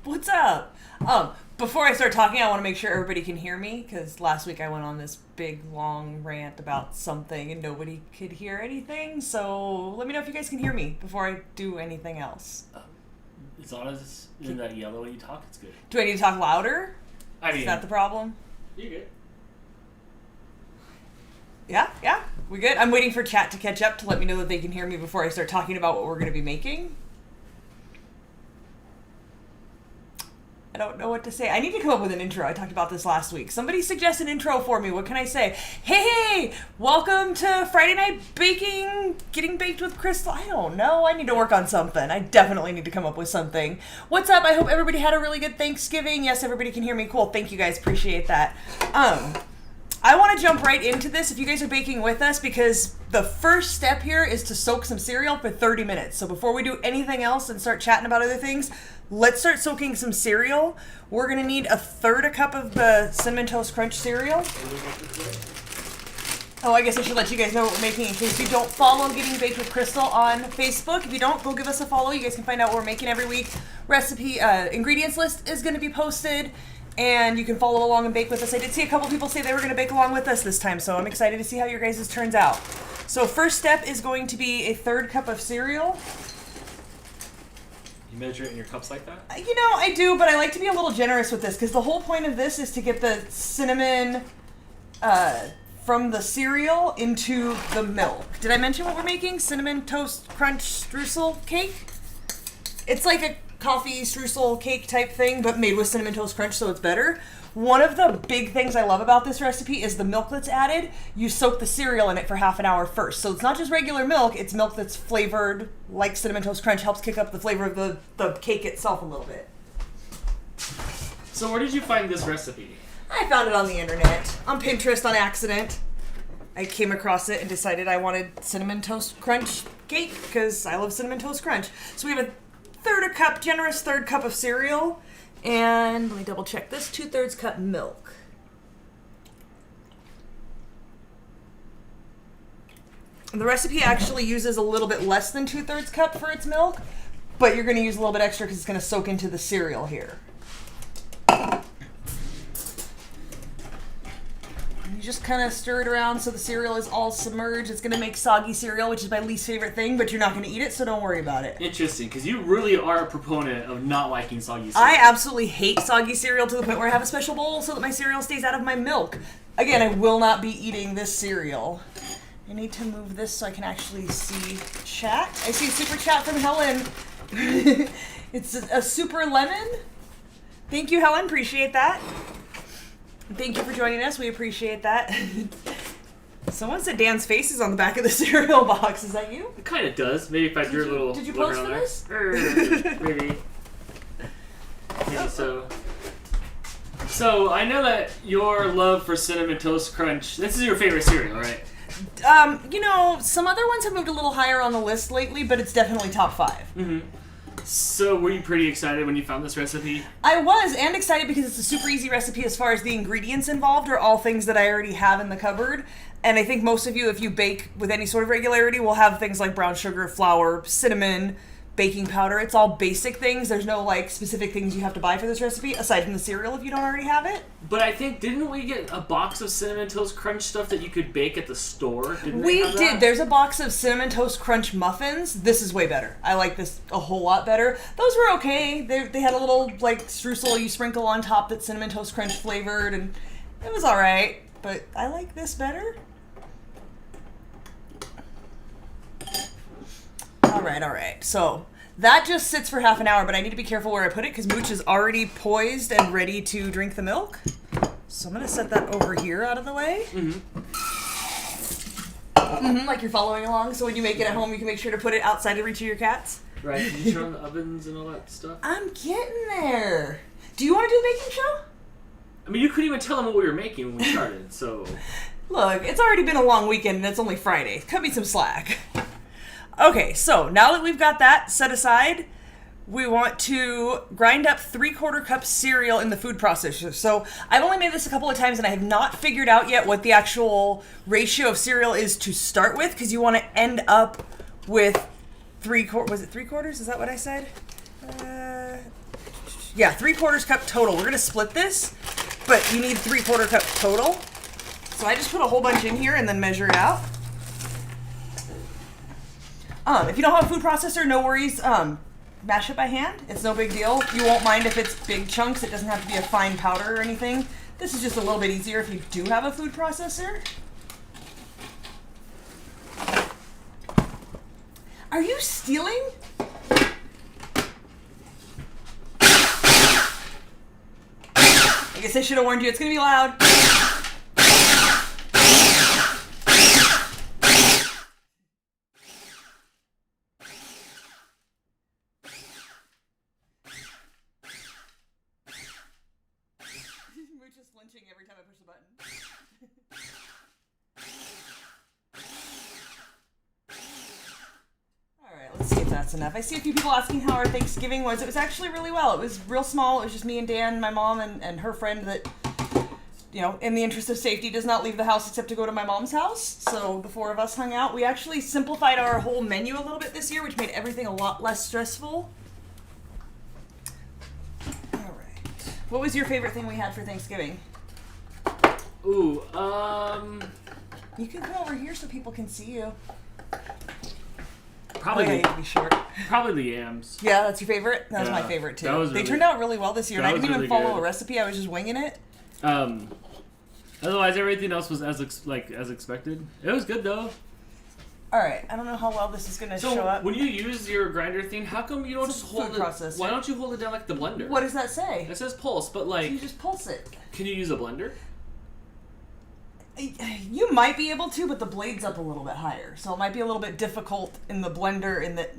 What's up? Before I start talking, I want to make sure everybody can hear me, because last week I went on this big, long rant about something and nobody could hear anything, so let me know if you guys can hear me before I do anything else. As long as it's in that yellow when you talk, it's good. Do I need to talk louder? I mean... Is that the problem? You're good. Yeah, we good? I'm waiting for chat to catch up to let me know that they can hear me before I start talking about what we're going to be making. I don't know what to say. I need to come up with an intro. I talked about this last week. Somebody suggest an intro for me. What can I say? Hey, welcome to Friday Night Baking, Getting Baked with Crystal. I don't know. I need to work on something. I definitely need to come up with something. What's up? I hope everybody had a really good Thanksgiving. Yes, everybody can hear me. Cool. Thank you guys. Appreciate that. I want to jump right into this if you guys are baking with us, because the first step here is to soak some cereal for 30 minutes. So before we do anything else and start chatting about other things, let's start soaking some cereal. We're going to need 1/3 cup of the Cinnamon Toast Crunch cereal. Oh, I guess I should let you guys know what we're making in case you don't follow Getting Baked with Crystal on Facebook. If you don't, go give us a follow. You guys can find out what we're making every week. Recipe, ingredients list is going to be posted, and you can follow along and bake with us. I did see a couple people say they were going to bake along with us this time, so I'm excited to see how your guys' turns out. So first step is going to be 1/3 cup of cereal. You measure it in your cups like that? You know, I do, but I like to be a little generous with this, because the whole point of this is to get the cinnamon from the cereal into the milk. Did I mention what we're making? Cinnamon Toast Crunch Streusel cake? It's like a coffee streusel cake type thing, but made with Cinnamon Toast Crunch, so it's better. One of the big things I love about this recipe is the milk that's added. You soak the cereal in it for half an hour first. So it's not just regular milk, it's milk that's flavored like Cinnamon Toast Crunch, helps kick up the flavor of the cake itself a little bit. So where did you find this recipe? I found it on the internet, on Pinterest on accident. I came across it and decided I wanted Cinnamon Toast Crunch cake because I love Cinnamon Toast Crunch. So we have 1/3 cup, generous 1/3 cup of cereal. And let me double check this, 2/3 cup milk. And the recipe actually uses a little bit less than 2/3 cup for its milk, but you're going to use a little bit extra because it's going to soak into the cereal here. You just kind of stir it around so the cereal is all submerged. It's going to make soggy cereal, which is my least favorite thing, but you're not going to eat it, so don't worry about it. Interesting, because you really are a proponent of not liking soggy cereal. I absolutely hate soggy cereal to the point where I have a special bowl so that my cereal stays out of my milk. Again, I will not be eating this cereal. I need to move this so I can actually see chat. I see a super chat from Helen. It's a super lemon. Thank you, Helen. Appreciate that. Thank you for joining us. We appreciate that. Someone said Dan's face is on the back of the cereal box. Is that you? It kind of does. Maybe if I drew a little... Did you post for this? Maybe. Maybe so. So, I know that your love for Cinnamon Toast Crunch... This is your favorite cereal, right? You know, some other ones have moved a little higher on the list lately, but it's definitely top 5. Mm-hmm. So, were you pretty excited when you found this recipe? I was, and excited because it's a super easy recipe as far as the ingredients involved are all things that I already have in the cupboard. And I think most of you, if you bake with any sort of regularity, will have things like brown sugar, flour, cinnamon, baking powder. It's all basic things. There's no, like, specific things you have to buy for this recipe, aside from the cereal if you don't already have it. But I think, didn't we get a box of Cinnamon Toast Crunch stuff that you could bake at the store? We did. There's a box of Cinnamon Toast Crunch muffins. This is way better. I like this a whole lot better. Those were okay. They had a little, like, streusel you sprinkle on top that's Cinnamon Toast Crunch flavored, and it was alright. But I like this better. Alright. So, that just sits for half an hour, but I need to be careful where I put it because Mooch is already poised and ready to drink the milk. So I'm going to set that over here out of the way. Like you're following along, so when you make it at home, you can make sure to put it outside the reach of your cats. Right. Did you turn on the ovens and all that stuff? I'm getting there. Do you want to do a baking show? I mean, you couldn't even tell them what we were making when we started, so... Look, it's already been a long weekend and it's only Friday. Cut me some slack. Okay, so now that we've got that set aside, we want to grind up 3/4 cup cereal in the food processor. So I've only made this a couple of times and I have not figured out yet what the actual ratio of cereal is to start with, because you want to end up with 3/4. Was it 3/4? Is that what I said? Yeah, 3/4 cup total. We're going to split this, but you need 3/4 cup total. So I just put a whole bunch in here and then measure it out. If you don't have a food processor, no worries. Mash it by hand. It's no big deal. You won't mind if it's big chunks. It doesn't have to be a fine powder or anything. This is just a little bit easier if you do have a food processor. Are you stealing? I guess I should have warned you. It's going to be loud. We're just flinching every time I push the button. Alright, let's see if that's enough. I see a few people asking how our Thanksgiving was. It was actually really well. It was real small. It was just me and Dan, my mom, and her friend that, you know, in the interest of safety, does not leave the house except to go to my mom's house. So the 4 of us hung out. We actually simplified our whole menu a little bit this year, which made everything a lot less stressful. Alright. What was your favorite thing we had for Thanksgiving? Ooh, You can come over here so people can see you. probably Oh, yeah, you have to be short. probably the yams. Yeah, that's your favorite? That was Yeah, my favorite too. that was They really- turned out really well this year, and that I didn't was even really follow good. a recipe. I was just winging it. Otherwise, everything else was as expected. It was good though. Alright, I don't know how well this is going to So show up. when you use your grinder thing, how come you don't It's a just hold food it? processor. Why don't you hold it down like the blender? What does that say? It says pulse, but You like, just pulse it. can you use a blender? You might be able to, but the blade's up a little bit higher. So it might be a little bit difficult in the blender in that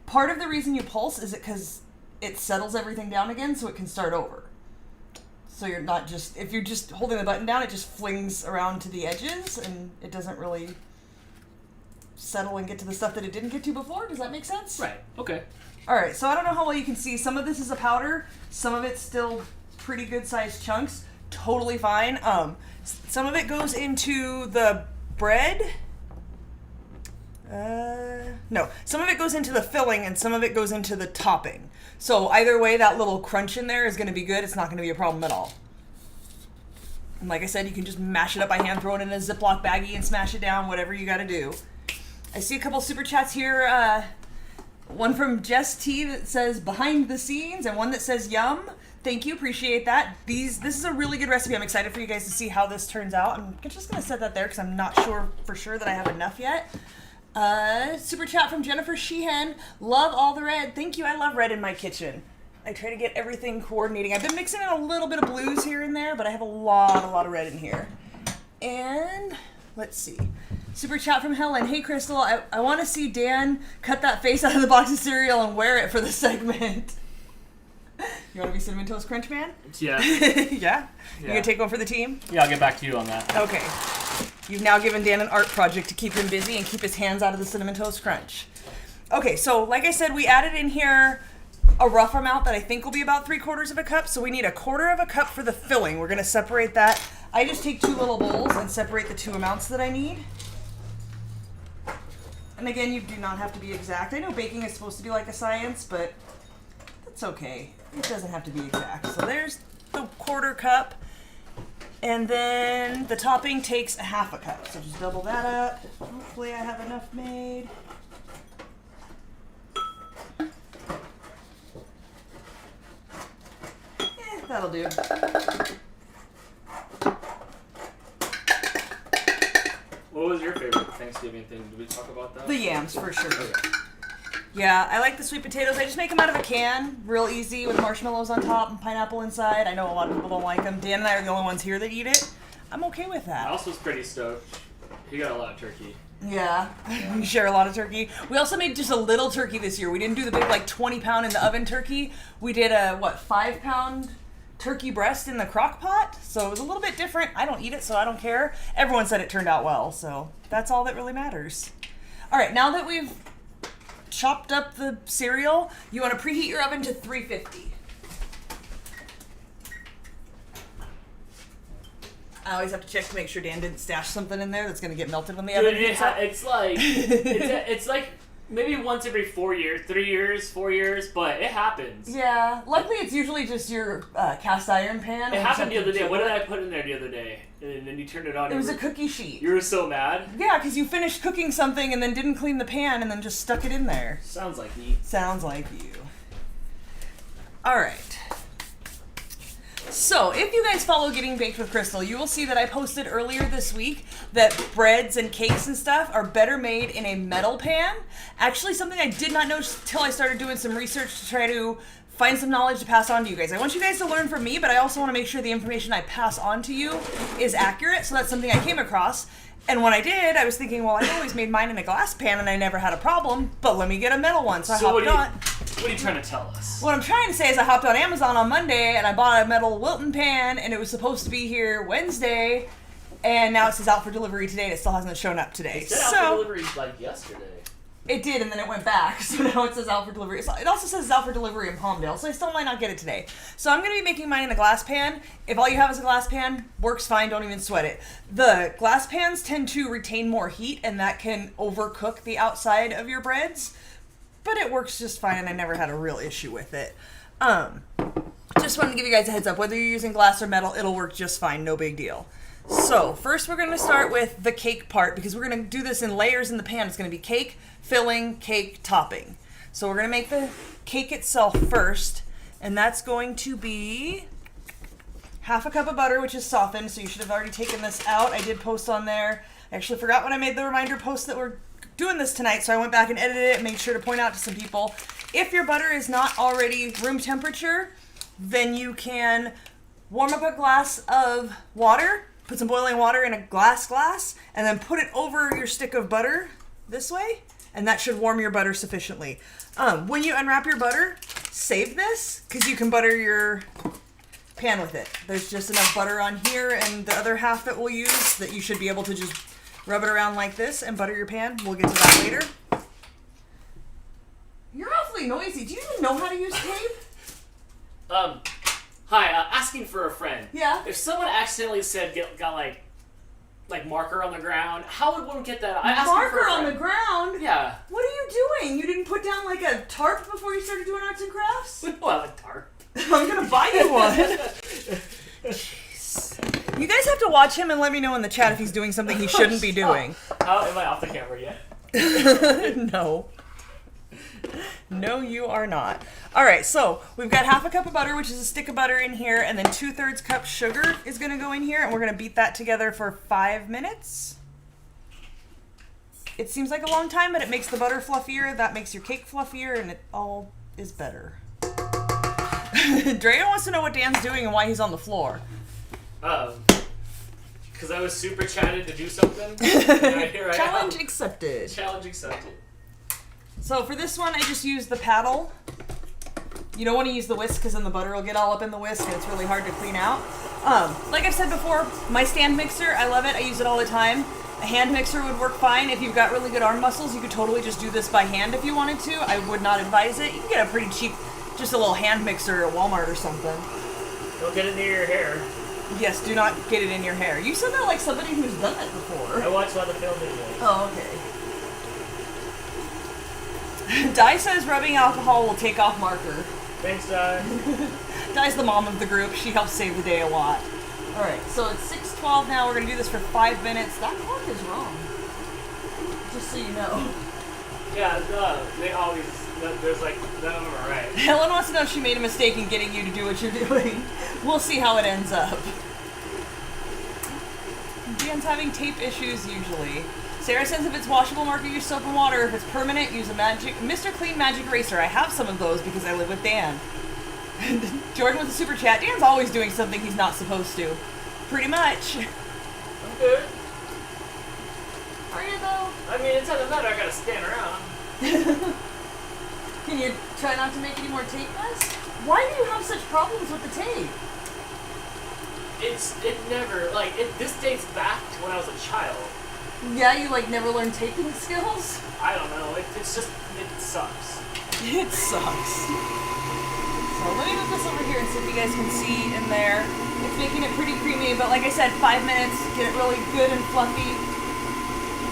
part of the reason you pulse is because it settles everything down again so it can start over. So you're not just, if you're just holding the button down, it just flings around to the edges and it doesn't really settle and get to the stuff that it didn't get to before. Does that make sense? Right. Okay. Alright, so I don't know how well you can see. Some of this is a powder. Some of it's still pretty good sized chunks. Totally fine. Some of it goes into the bread. No. Some of it goes into the filling and some of it goes into the topping. So either way, that little crunch in there is going to be good. It's not going to be a problem at all. And like I said, you can just mash it up by hand, throw it in a Ziploc baggie and smash it down, whatever you got to do. I see a couple super chats here. One from Jess T that says behind the scenes and one that says yum. Thank you, appreciate that. This is a really good recipe. I'm excited for you guys to see how this turns out. I'm just gonna set that there because I'm not sure for sure that I have enough yet. Super chat from Jennifer Sheehan. Love all the red. Thank you. I love red in my kitchen. I try to get everything coordinating. I've been mixing in a little bit of blues here and there, but I have a lot of red in here. And let's see. Super chat from Helen. Hey, Crystal, I want to see Dan cut that face out of the box of cereal and wear it for the segment. You want to be Cinnamon Toast Crunch Man? Yeah. Yeah? You gonna take one for the team? Yeah, I'll get back to you on that. Okay. You've now given Dan an art project to keep him busy and keep his hands out of the Cinnamon Toast Crunch. Okay, so like I said, we added in here a rough amount that I think will be about 3/4 of a cup. So we need 1/4 of a cup for the filling. We're going to separate that. I just take 2 little bowls and separate the 2 amounts that I need. And again, you do not have to be exact. I know baking is supposed to be like a science, but that's okay. It doesn't have to be exact. So there's the 1/4 cup. And then the topping takes 1/2 cup. So just double that up. Hopefully I have enough made. That'll do. What was your favorite Thanksgiving thing? Did we talk about that? The yams, for sure. Yeah, I like the sweet potatoes. I just make them out of a can, real easy, with marshmallows on top and pineapple inside. I know a lot of people don't like them. Dan and I are the only ones here that eat it. I'm okay with that. Mouse was pretty stoked. He got a lot of turkey. Yeah, we share a lot of turkey. We also made just a little turkey this year. We didn't do the big, like, 20-pound in the oven turkey. We did a, 5-pound turkey breast in the crock pot. So it was a little bit different. I don't eat it, so I don't care. Everyone said it turned out well, so that's all that really matters. All right, now that we've chopped up the cereal, you want to preheat your oven to 350. I always have to check to make sure Dan didn't stash something in there that's going to get melted when the oven heats up. It's like it's like maybe once every 4 years, 3 years, 4 years, but it happens. Yeah, luckily it's usually just your cast iron pan. It happened the other day. What did I put in there the other day? And then you turned it on. It was a cookie sheet. You were so mad? Yeah, because you finished cooking something and then didn't clean the pan and then just stuck it in there. Sounds like me. Sounds like you. All right. So, if you guys follow Getting Baked with Crystal, you will see that I posted earlier this week that breads and cakes and stuff are better made in a metal pan. Actually, something I did not know until I started doing some research to try to find some knowledge to pass on to you guys. I want you guys to learn from me, but I also want to make sure the information I pass on to you is accurate, so that's something I came across. And when I did, I was thinking, well, I've always made mine in a glass pan and I never had a problem, but let me get a metal one. So I hopped on. What are you trying to tell us? What I'm trying to say is I hopped on Amazon on Monday and I bought a metal Wilton pan and it was supposed to be here Wednesday and now it says out for delivery today and it still hasn't shown up today. It said out for delivery like yesterday. It did, and then it went back, so now it says out for delivery. It also says out for delivery in Palmdale, so I still might not get it today. So I'm going to be making mine in a glass pan. If all you have is a glass pan, works fine, don't even sweat it. The glass pans tend to retain more heat, and that can overcook the outside of your breads, but it works just fine, and I never had a real issue with it. Just wanted to give you guys a heads up. Whether you're using glass or metal, it'll work just fine, no big deal. So, first we're going to start with the cake part, because we're going to do this in layers in the pan. It's going to be cake, filling, cake, topping. So we're going to make the cake itself first, and that's going to be half a cup of butter, which is softened, so you should have already taken this out. I did post on there. I actually forgot when I made the reminder post that we're doing this tonight, so I went back and edited it and made sure to point out to some people. If your butter is not already room temperature, then you can warm up a glass of water, put some boiling water in a glass, and then put it over your stick of butter this way, and that should warm your butter sufficiently. When you unwrap your butter, save this, because you can butter your pan with it. There's just enough butter on here, and the other half that we'll use that you should be able to just rub it around like this and butter your pan. We'll get to that later. You're awfully noisy. Do you even know how to use tape? Hi, asking for a friend. Yeah. If someone accidentally said got like marker on the ground, how would one get that? Marker on the ground? Yeah. What are you doing? You didn't put down like a tarp before you started doing arts and crafts? We don't have a tarp. I'm gonna buy you one. Jeez. You guys have to watch him and let me know in the chat if he's doing something he shouldn't be doing. How am I off the camera yet? No. No, you are not. All right, so we've got half a cup of butter, which is a stick of butter in here, and then 2/3 cup sugar is going to go in here, and we're going to beat that together for 5 minutes. It seems like a long time, but it makes the butter fluffier. That makes your cake fluffier, and it all is better. Drea wants to know what Dan's doing and why he's on the floor. Because I was super chatted to do something. Here I Challenge am. accepted. Challenge accepted. So for this one, I just used the paddle. You don't want to use the whisk because then the butter will get all up in the whisk and it's really hard to clean out. Like I've said before, my stand mixer, I love it. I use it all the time. A hand mixer would work fine. If you've got really good arm muscles, you could totally just do this by hand if you wanted to. I would not advise it. You can get a pretty cheap, just a little hand mixer at Walmart or something. Don't get it near your hair. Yes, do not get it in your hair. You said that like somebody who's done it before. I watched a lot of film videos. Oh, okay. Di says rubbing alcohol will take off marker. Thanks, Di. Di's the mom of the group. She helps save the day a lot. Alright, so it's 6:12 now. We're going to do this for 5 minutes. That clock is wrong. Just so you know. Yeah, they always, there's like, none of them are right. Helen wants to know if she made a mistake in getting you to do what you're doing. We'll see how it ends up. Dan's having tape issues usually. Sarah says if it's washable marker, use soap and water. If it's permanent, use a Mr. Clean Magic Eraser. I have some of those because I live with Dan. Jordan with a super chat. Dan's always doing something he's not supposed to. Pretty much. I'm good. Are you though? I mean, it doesn't matter. I gotta stand around. Can you try not to make any more tape mess? Why do you have such problems with the tape? This dates back to when I was a child. Yeah, you like never learned taping skills? I don't know. It sucks. It sucks. So let me move this over here and see if you guys can see in there. It's making it pretty creamy, but like I said, 5 minutes, get it really good and fluffy.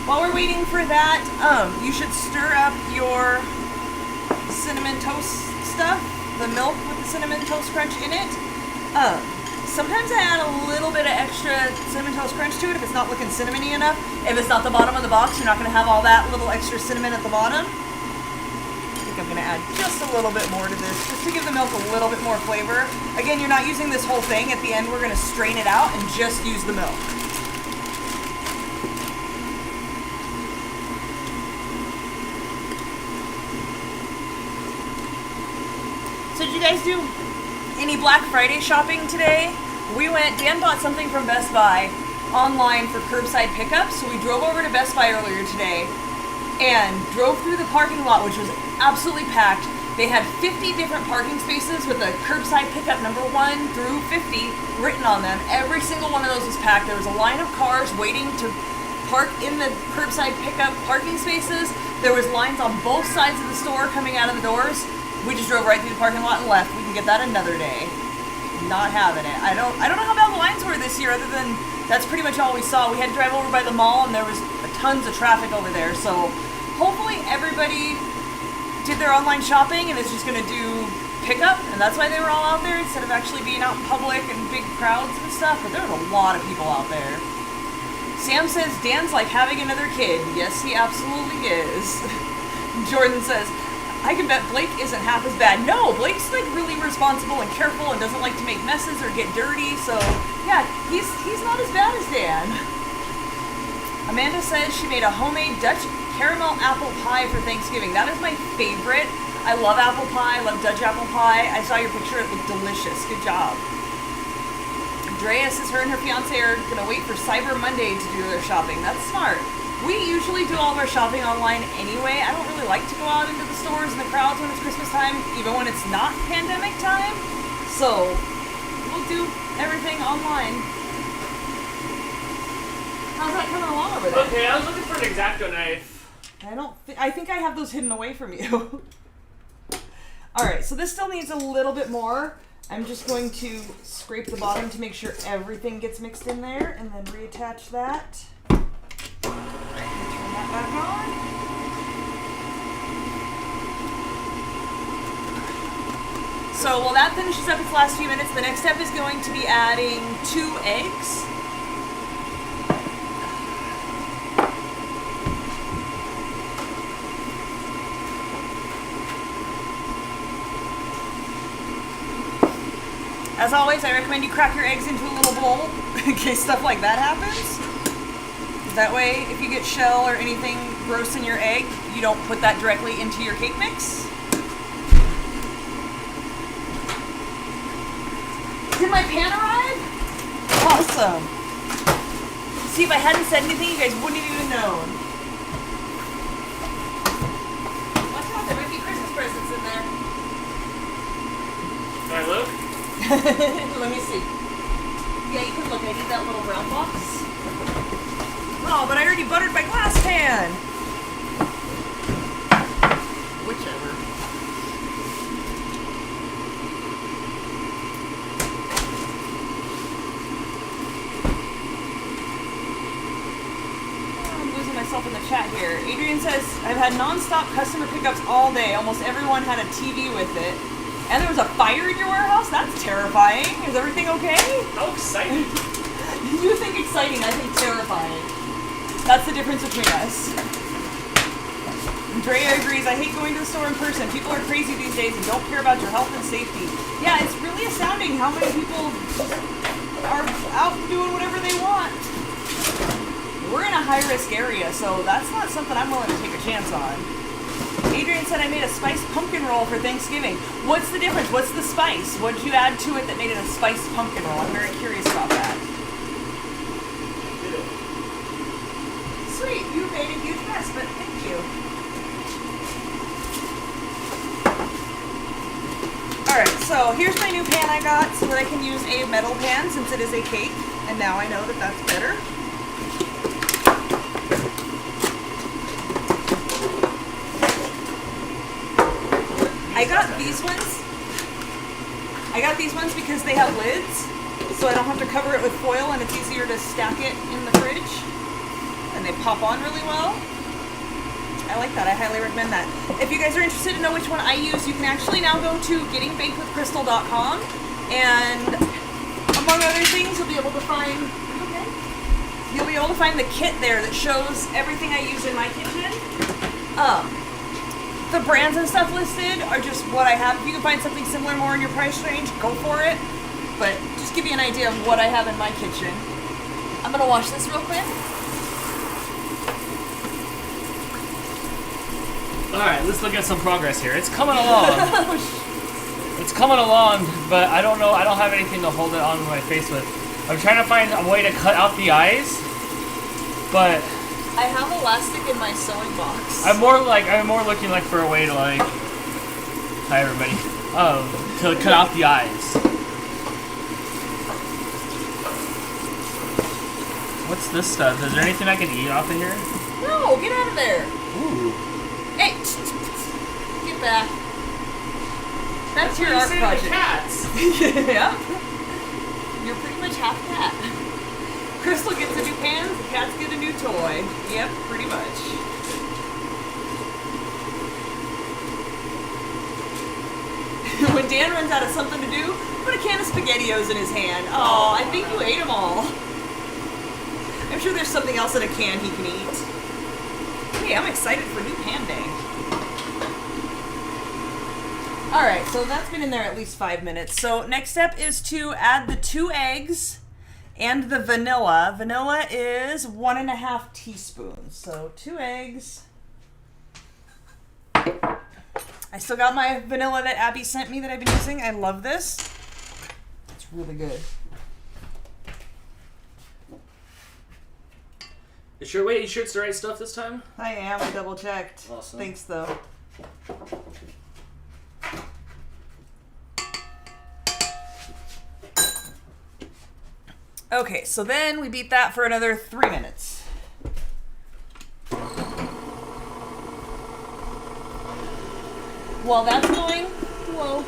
While we're waiting for that, you should stir up your cinnamon toast stuff, the milk with the cinnamon toast crunch in it. Sometimes I add a little bit of extra cinnamon toast crunch to it if it's not looking cinnamony enough. If it's not the bottom of the box, you're not going to have all that little extra cinnamon at the bottom. I think I'm going to add just a little bit more to this, just to give the milk a little bit more flavor. Again, you're not using this whole thing. At the end, we're going to strain it out and just use the milk. So did you guys do any Black Friday shopping today? Dan bought something from Best Buy online for curbside pickup, so we drove over to Best Buy earlier today and drove through the parking lot, which was absolutely packed. They had 50 different parking spaces with a curbside pickup number 1 through 50 written on them. Every single one of those was packed. There was a line of cars waiting to park in the curbside pickup parking spaces. There was lines on both sides of the store coming out of the doors. We just drove right through the parking lot and left. We can get that another day. Not having it. I don't know how bad the lines were this year, other than that's pretty much all we saw. We had to drive over by the mall and there was tons of traffic over there. So hopefully everybody did their online shopping and is just gonna do pickup, and that's why they were all out there instead of actually being out in public and big crowds and stuff. But there was a lot of people out there. Sam says Dan's like having another kid. Yes, he absolutely is. Jordan says, I can bet Blake isn't half as bad. No, Blake's like really responsible and careful and doesn't like to make messes or get dirty. So yeah, he's not as bad as Dan. Amanda says she made a homemade Dutch caramel apple pie for Thanksgiving. That is my favorite. I love apple pie. I love Dutch apple pie. I saw your picture. It looked delicious. Good job. Andrea says her and her fiance are gonna wait for Cyber Monday to do their shopping. That's smart. We usually do all of our shopping online anyway. I don't really like to go out into the stores and the crowds when it's Christmas time, even when it's not pandemic time. So we'll do everything online. How's that coming along over there? Okay, I was looking for an X-Acto knife. I think I have those hidden away from you. Alright, so this still needs a little bit more. I'm just going to scrape the bottom to make sure everything gets mixed in there and then reattach that. Turn that back on. So while that finishes up its last few minutes, the next step is going to be adding 2 eggs. As always, I recommend you crack your eggs into a little bowl in case stuff like that happens. That way, if you get shell or anything gross in your egg, you don't put that directly into your cake mix. Did my pan arrive? Awesome. See, if I hadn't said anything, you guys wouldn't have even known. Watch out, there might be Christmas presents in there. Can I look? Let me see. Yeah, you can look. I need that little brown box. Oh, but I already buttered my glass pan. Whichever. Oh, I'm losing myself in the chat here. Adrian says, I've had non-stop customer pickups all day. Almost everyone had a TV with it. And there was a fire in your warehouse? That's terrifying. Is everything okay? How exciting. You think exciting, I think terrifying. That's the difference between us. Andrea agrees, I hate going to the store in person. People are crazy these days and don't care about your health and safety. Yeah, it's really astounding how many people are out doing whatever they want. We're in a high-risk area, so that's not something I'm willing to take a chance on. Adrian said I made a spiced pumpkin roll for Thanksgiving. What's the difference? What's the spice? What did you add to it that made it a spiced pumpkin roll? I'm very curious about that. Sweet, you made a huge mess, but thank you. Alright, so here's my new pan I got so that I can use a metal pan since it is a cake, and now I know that that's better. I got these ones because they have lids, so I don't have to cover it with foil and it's easier to stack it in the fridge. and they pop on really well. I like that. I highly recommend that. If you guys are interested to know which one I use, you can actually now go to gettingbakedwithcrystal.com, and among other things, you'll be able to find the kit there that shows everything I use in my kitchen. The brands and stuff listed are just what I have. If you can find something similar more in your price range, go for it. But just give you an idea of what I have in my kitchen. I'm gonna wash this real quick. Alright, let's look at some progress here. It's coming along. It's coming along, but I don't know. I don't have anything to hold it on my face with. I'm trying to find a way to cut out the eyes, but I have elastic in my sewing box. I'm more looking like for a way to like, hi everybody, to cut out the eyes. What's this stuff? Is there anything I can eat off of here? No, get out of there. Ooh. Hey, get back. That's your art project. Cats. Yeah. You're pretty much half cat. Crystal gets a new pan, the cats get a new toy. Yep, pretty much. When Dan runs out of something to do, put a can of SpaghettiOs in his hand. Oh, I think you ate them all. I'm sure there's something else in a can he can eat. Hey, I'm excited for new pan day. Alright, so that's been in there at least 5 minutes. So next step is to add the 2 eggs and the vanilla. Vanilla is 1.5 teaspoons. So 2 eggs. I still got my vanilla that Abby sent me that I've been using. I love this. It's really good. You sure it's the right stuff this time? I am. I double checked. Awesome. Thanks, though. Okay, so then we beat that for another 3 minutes. While that's going, whoa.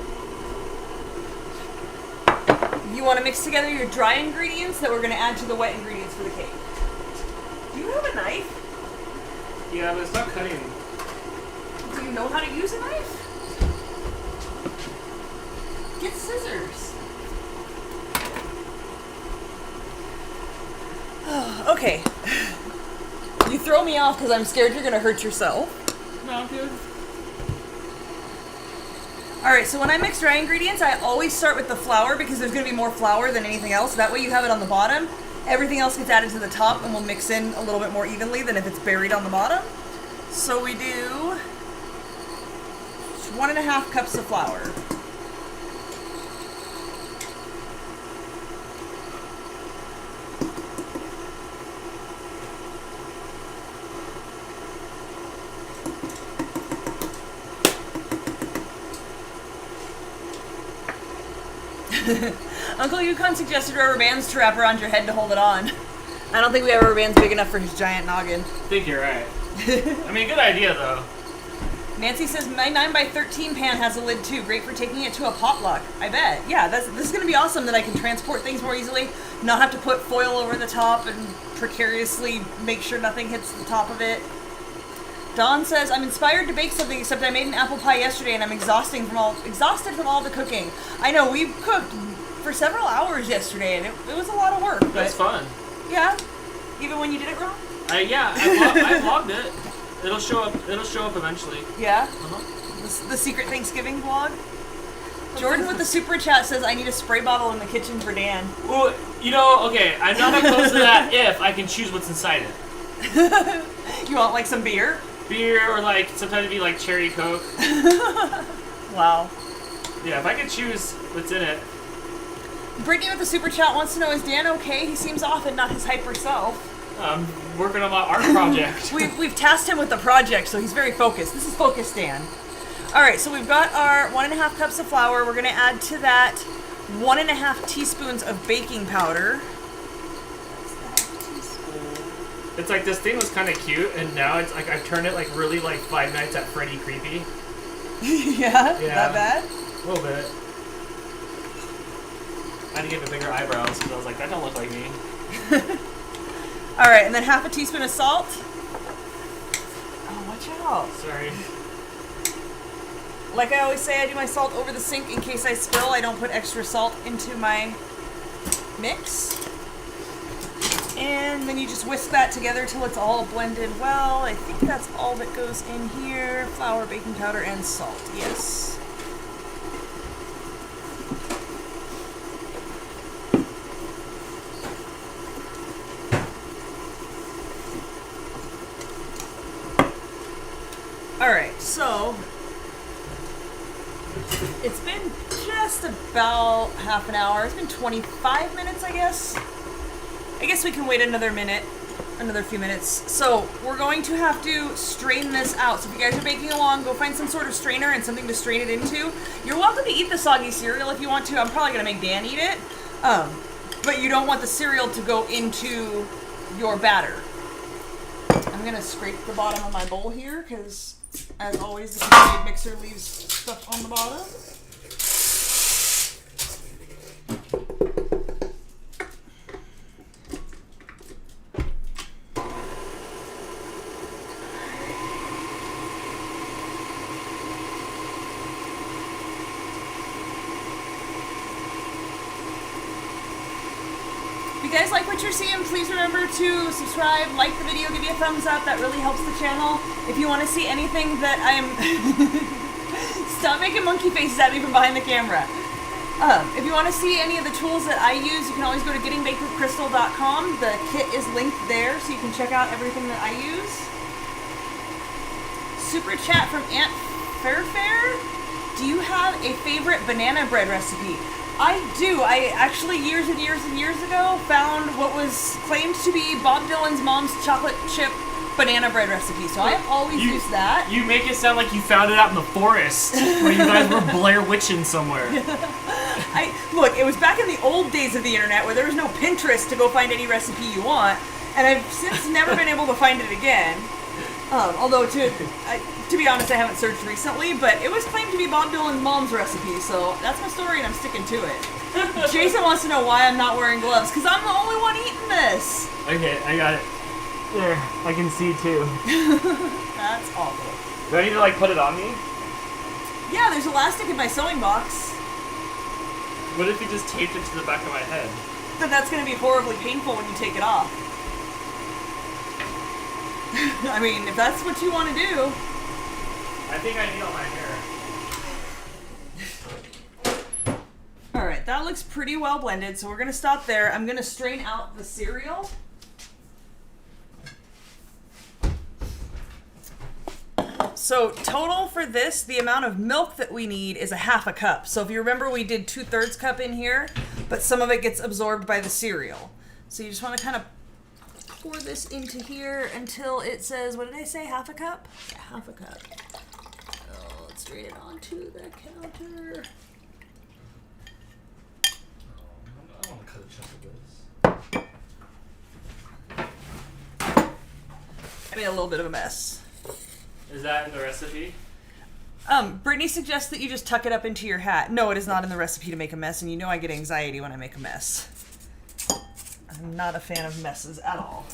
You want to mix together your dry ingredients that we're going to add to the wet ingredients for the cake. Do you have a knife? Yeah, but it's not cutting. Do you know how to use a knife? Get scissors. Okay. You throw me off because I'm scared you're going to hurt yourself. No, I'm good. Alright, so when I mix dry ingredients, I always start with the flour because there's going to be more flour than anything else. That way you have it on the bottom. Everything else gets added to the top and will mix in a little bit more evenly than if it's buried on the bottom. So we do 1.5 cups of flour. Uncle Yukon suggested rubber bands to wrap around your head to hold it on. I don't think we have rubber bands big enough for his giant noggin. I think you're right. I mean, good idea, though. Nancy says, my 9x13 pan has a lid, too. Great for taking it to a potluck. I bet. Yeah, this is going to be awesome that I can transport things more easily, not have to put foil over the top and precariously make sure nothing hits the top of it. Dawn says, I'm inspired to bake something, except I made an apple pie yesterday and I'm exhausted from all the cooking. I know, we cooked for several hours yesterday and it was a lot of work. But that's fun. Yeah? Even when you did it wrong? Yeah, I vlogged it. It'll show up eventually. Yeah? Uh-huh. The secret Thanksgiving vlog? Jordan with the super chat says, I need a spray bottle in the kitchen for Dan. Well, okay, I'm not opposed to that if I can choose what's inside it. You want, like, some beer? Beer, or, like, sometimes it'd be, like, cherry Coke. Wow. Yeah, if I could choose what's in it. Brittany with the super chat wants to know, is Dan okay? He seems off and not his hyper self. I'm working on my art project. We've tasked him with the project, so he's very focused. This is Focus Dan. Alright, so we've got our 1.5 cups of flour. We're going to add to that 1.5 teaspoons of baking powder. It's like this thing was kind of cute, and now it's like I've turned it like really like Five Nights at Freddy creepy. Yeah? That bad? A little bit. I had to give it bigger eyebrows because I was like, that don't look like me. All right, and then half a teaspoon of salt. Oh, watch out. Sorry. Like I always say, I do my salt over the sink in case I spill. I don't put extra salt into my mix. And then you just whisk that together till it's all blended well. I think that's all that goes in here. Flour, baking powder, and salt. Yes. Alright, so it's been just about half an hour. It's been 25 minutes, I guess. I guess we can wait another minute, another few minutes. So we're going to have to strain this out. So if you guys are baking along, go find some sort of strainer and something to strain it into. You're welcome to eat the soggy cereal if you want to. I'm probably going to make Dan eat it. But you don't want the cereal to go into your batter. I'm going to scrape the bottom of my bowl here because, as always, the KitchenAid mixer leaves stuff on the bottom. If you guys like what you're seeing, please remember to subscribe, like the video, give you a thumbs up. That really helps the channel. If you want to see anything that I'm... Stop making monkey faces at me from behind the camera. If you want to see any of the tools that I use, you can always go to gettingbakewithcrystal.com. The kit is linked there, so you can check out everything that I use. Super chat from Aunt Fairfair. Do you have a favorite banana bread recipe? I do. I actually, years and years and years ago, found what was claimed to be Bob Dylan's mom's chocolate chip banana bread recipe. So I have always used that. You make it sound like you found it out in the forest where you guys were Blair Witching somewhere. Look, it was back in the old days of the internet where there was no Pinterest to go find any recipe you want, and I've since never been able to find it again. Although, to be honest, I haven't searched recently, but it was claimed to be Bob Dylan's mom's recipe, so that's my story and I'm sticking to it. Jason wants to know why I'm not wearing gloves, because I'm the only one eating this. Okay, I got it. There, I can see too. That's awful. Do I need to, like, put it on me? Yeah, there's elastic in my sewing box. What if you just taped it to the back of my head? Then that's going to be horribly painful when you take it off. I mean, if that's what you want to do. I think I need all my hair. Alright, that looks pretty well blended, so we're going to stop there. I'm going to strain out the cereal. So total for this, the amount of milk that we need is a half a cup. So if you remember, we did 2/3 cup in here, but some of it gets absorbed by the cereal. So you just want to kind of pour this into here until it says, what did I say, half a cup? Yeah, half a cup. Oh, let's drain it onto the counter. I want to cut a chunk of this. I made a little bit of a mess. Is that in the recipe? Brittany suggests that you just tuck it up into your hat. No, it is not in the recipe to make a mess, and you know I get anxiety when I make a mess. I'm not a fan of messes at all.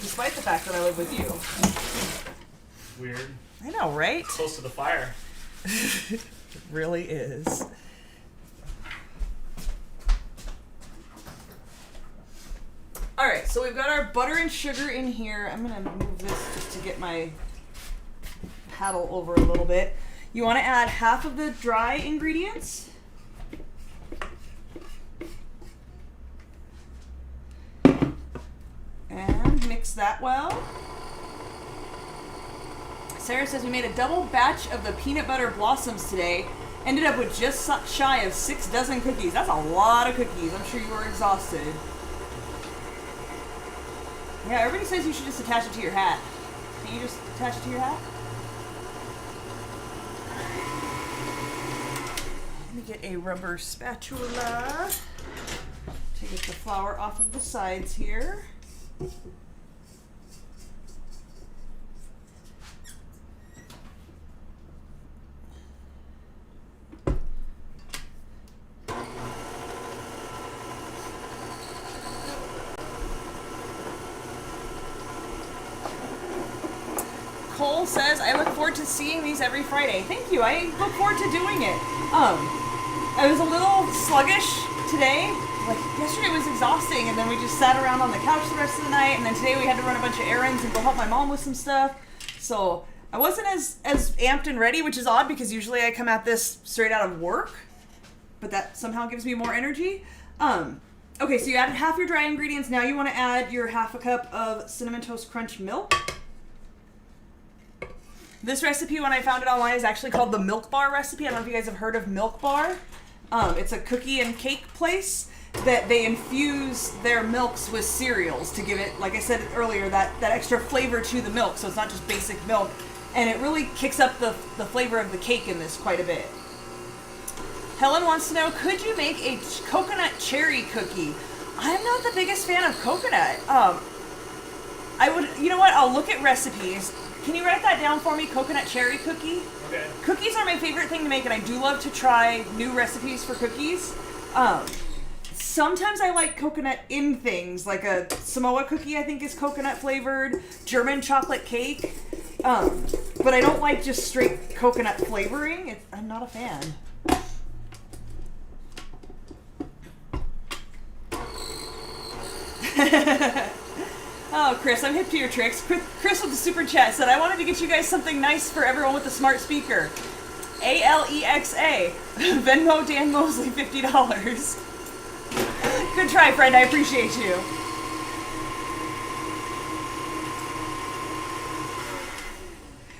Despite the fact that I live with you. Weird. I know, right? Close to the fire. It really is. Alright, so we've got our butter and sugar in here. I'm going to move this just to get my paddle over a little bit. You want to add half of the dry ingredients. And mix that well. Sarah says we made a double batch of the peanut butter blossoms today. Ended up with just shy of 6 dozen cookies. That's a lot of cookies. I'm sure you were exhausted. Yeah, everybody says you should just attach it to your hat. Can you just attach it to your hat? Let me get a rubber spatula to get the flour off of the sides here. says, I look forward to seeing these every Friday. Thank you. I look forward to doing it. I was a little sluggish today. Like, yesterday was exhausting, and then we just sat around on the couch the rest of the night, and then today we had to run a bunch of errands and go help my mom with some stuff. So I wasn't as amped and ready, which is odd because usually I come at this straight out of work, but that somehow gives me more energy. Okay, so you added half your dry ingredients. Now you want to add your half a cup of Cinnamon Toast Crunch milk. This recipe, when I found it online, is actually called the Milk Bar recipe. I don't know if you guys have heard of Milk Bar. It's a cookie and cake place that they infuse their milks with cereals to give it, like I said earlier, that extra flavor to the milk. So it's not just basic milk. And it really kicks up the flavor of the cake in this quite a bit. Helen wants to know, could you make a coconut cherry cookie? I'm not the biggest fan of coconut. I would, you know what, I'll look at recipes. Can you write that down for me, coconut cherry cookie? Okay. Cookies are my favorite thing to make, and I do love to try new recipes for cookies. Sometimes I like coconut in things, like a Samoa cookie I think is coconut flavored, German chocolate cake. But I don't like just straight coconut flavoring. I'm not a fan. Oh, Chris, I'm hip to your tricks. Chris with the super chat said, I wanted to get you guys something nice for everyone with a smart speaker. ALEXA. Venmo Dan Mosley $50. Good try, friend. I appreciate you.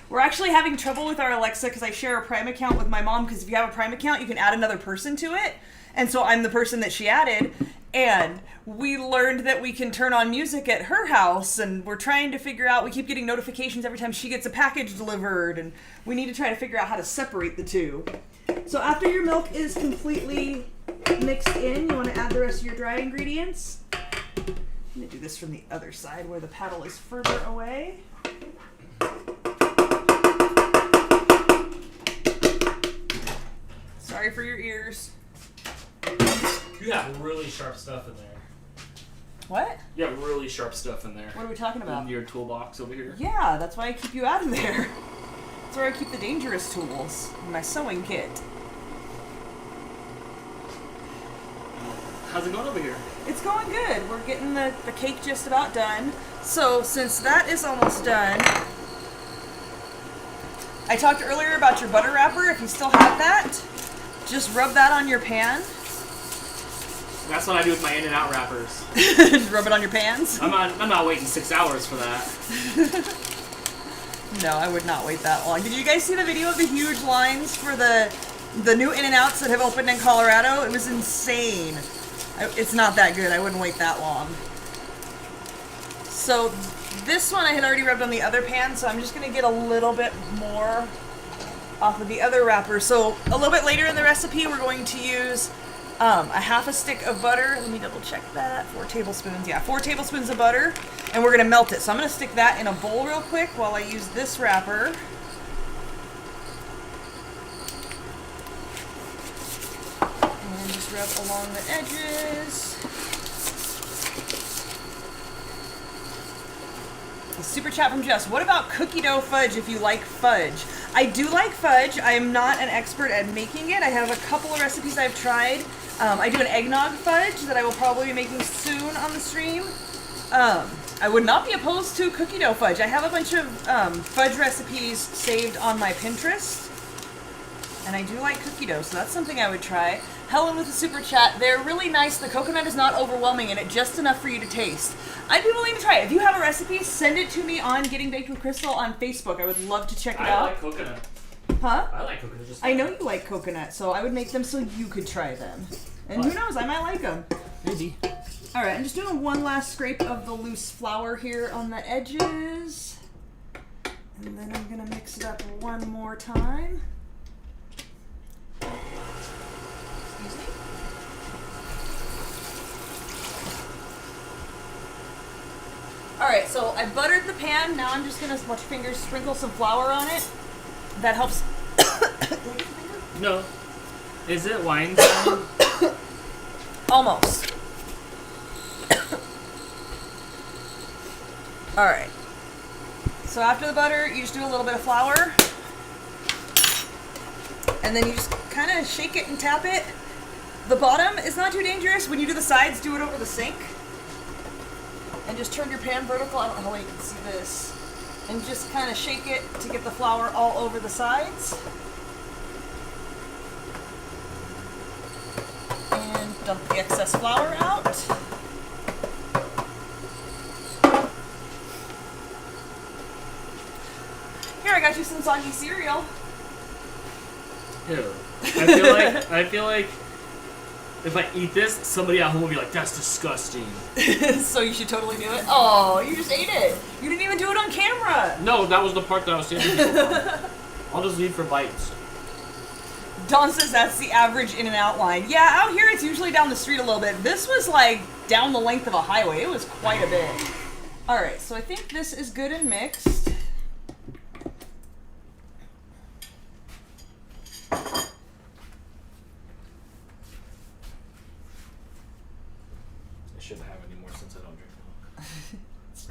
We're actually having trouble with our Alexa because I share a Prime account with my mom, because if you have a Prime account, you can add another person to it. And so I'm the person that she added. And we learned that we can turn on music at her house, and we're trying to figure out, we keep getting notifications every time she gets a package delivered, and we need to try to figure out how to separate the two. So after your milk is completely mixed in, you want to add the rest of your dry ingredients. I'm going to do this from the other side where the paddle is further away. Sorry for your ears. You have really sharp stuff in there. What? You have really sharp stuff in there. What are we talking about? In your toolbox over here. Yeah, that's why I keep you out of there. That's where I keep the dangerous tools in my sewing kit. How's it going over here? It's going good. We're getting the cake just about done. So since that is almost done, I talked earlier about your butter wrapper. If you still have that, just rub that on your pan. That's what I do with my In-N-Out wrappers. Just rub it on your pans? I'm not waiting 6 hours for that. No, I would not wait that long. Did you guys see the video of the huge lines for the new In-N-Outs that have opened in Colorado? It was insane. It's not that good. I wouldn't wait that long. So this one I had already rubbed on the other pan, so I'm just going to get a little bit more off of the other wrapper. So a little bit later in the recipe, we're going to use a half a stick of butter. Let me double check that. 4 tablespoons. Yeah, 4 tablespoons of butter. And we're going to melt it. So I'm going to stick that in a bowl real quick while I use this wrapper. And just rub along the edges. A super chat from Jess. What about cookie dough fudge if you like fudge? I do like fudge. I am not an expert at making it. I have a couple of recipes I've tried. I do an eggnog fudge that I will probably be making soon on the stream. I would not be opposed to cookie dough fudge. I have a bunch of fudge recipes saved on my Pinterest. And I do like cookie dough, so that's something I would try. Helen with the super chat. They're really nice. The coconut is not overwhelming in it, just enough for you to taste. I'd be willing to try it. If you have a recipe, send it to me on Getting Baked with Crystal on Facebook. I would love to check it out. I like coconut. Huh? I like coconut. I know you like coconut, so I would make them so you could try them. And who knows, I might like them. Maybe. Alright, I'm just doing one last scrape of the loose flour here on the edges. And then I'm going to mix it up one more time. Excuse me. Alright, so I buttered the pan. Now I'm just going to, watch your fingers, sprinkle some flour on it. That helps. No. Is it wine time? Almost. Alright. So So after the butter, you just do a little bit of flour. And then you just kind of shake it and tap it. The bottom is not too dangerous. When you do the sides, do it over the sink. And just turn your pan vertical. I don't know how well you can see this. And just kind of shake it to get the flour all over the sides. And dump the excess flour out. Here, I got you some soggy cereal. Ew. I feel like if I eat this, somebody at home will be like, "That's disgusting." So you should totally do it. Oh, you just ate it. You didn't even do it on camera. No, that was the part that I was saving people from. I'll just leave for bites. Dawn says that's the average in and out line. Yeah, out here it's usually down the street a little bit. This was like down the length of a highway. It was quite a bit. All right, so I think this is good and mixed.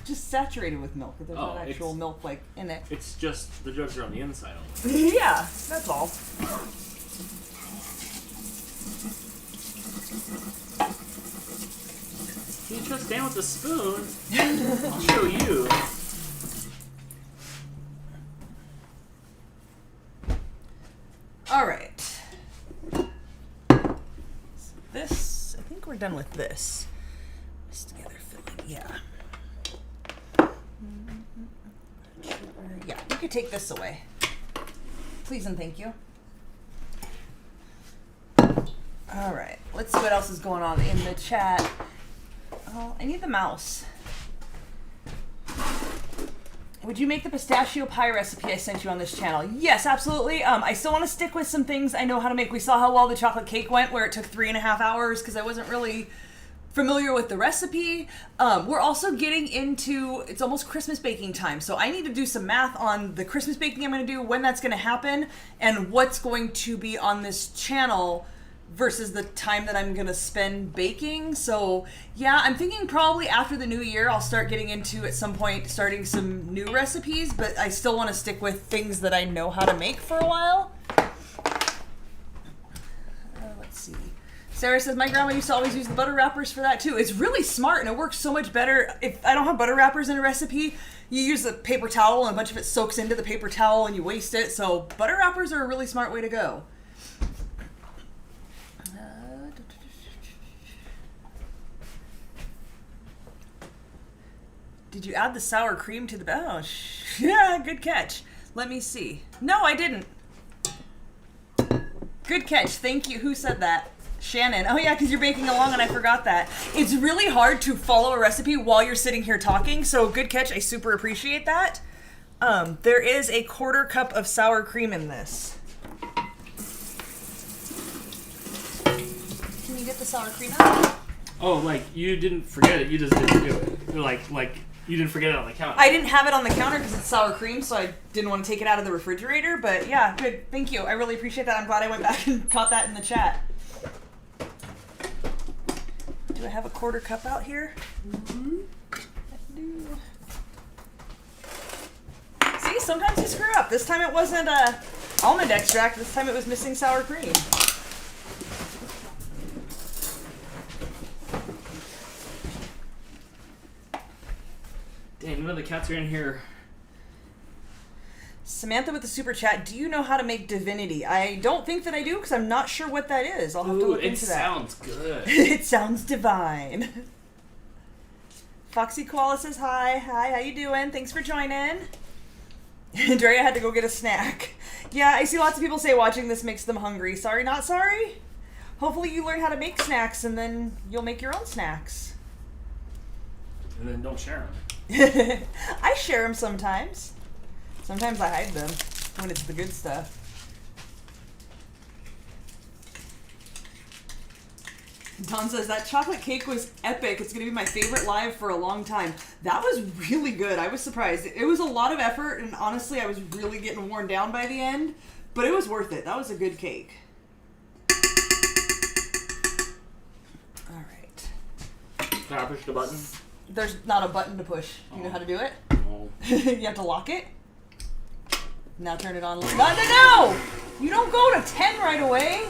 Just saturated with milk. There's not actual milk like in it. It's just the drugs are on the inside only. Yeah, that's all. Can you trust Dan with the spoon? I'll show you. All right. So this, I think we're done with this. This together filling, yeah. Yeah, you could take this away. Please and thank you. All right, let's see what else is going on in the chat. Oh, I need the mouse. Would you make the pistachio pie recipe I sent you on this channel? Yes, absolutely. I still want to stick with some things I know how to make. We saw how well the chocolate cake went, where it took 3.5 hours because I wasn't really familiar with the recipe. We're also getting into, it's almost Christmas baking time, so I need to do some math on the Christmas baking I'm going to do, when that's going to happen, and what's going to be on this channel versus the time that I'm going to spend baking. So yeah, I'm thinking probably after the new year I'll start getting into, at some point, starting some new recipes, but I still want to stick with things that I know how to make for a while. Let's see. Sarah says, my grandma used to always use the butter wrappers for that too. It's really smart and it works so much better. If I don't have butter wrappers in a recipe, you use a paper towel and a bunch of it soaks into the paper towel and you waste it. So butter wrappers are a really smart way to go. Did you add the sour cream to the, oh, yeah, good catch. Let me see. No, I didn't. Good catch. Thank you. Who said that? Shannon. Oh yeah, because you're baking along and I forgot that. It's really hard to follow a recipe while you're sitting here talking, so good catch. I super appreciate that. There is a 1/4 cup of sour cream in this. Can you get the sour cream out? Oh, like you didn't forget it, you just didn't do it. Like you didn't forget it on the counter. I didn't have it on the counter because it's sour cream, so I didn't want to take it out of the refrigerator, but yeah, good. Thank you. I really appreciate that. I'm glad I went back and caught that in the chat. Do I have a 1/4 cup out here? Mm-hmm. I do. See, sometimes you screw up. This time it wasn't almond extract. This time it was missing sour cream. Dang, none of the cats are in here. Samantha with the super chat, do you know how to make divinity? I don't think that I do because I'm not sure what that is. I'll have to look into that. It sounds good. It sounds divine. Foxy Koala says hi. Hi, how you doing? Thanks for joining. Drea had to go get a snack. Yeah, I see lots of people say watching this makes them hungry. Sorry, not sorry. Hopefully you learn how to make snacks and then you'll make your own snacks. And then don't share them. I share them sometimes. Sometimes I hide them when it's the good stuff. Don says, that chocolate cake was epic. It's going to be my favorite live for a long time. That was really good. I was surprised. It was a lot of effort, and honestly, I was really getting worn down by the end, but it was worth it. That was a good cake. All right. Can I push the button? There's not a button to push. Do you know how to do it? No. No. You have to lock it? Now turn it on. No! You don't go to 10 right away.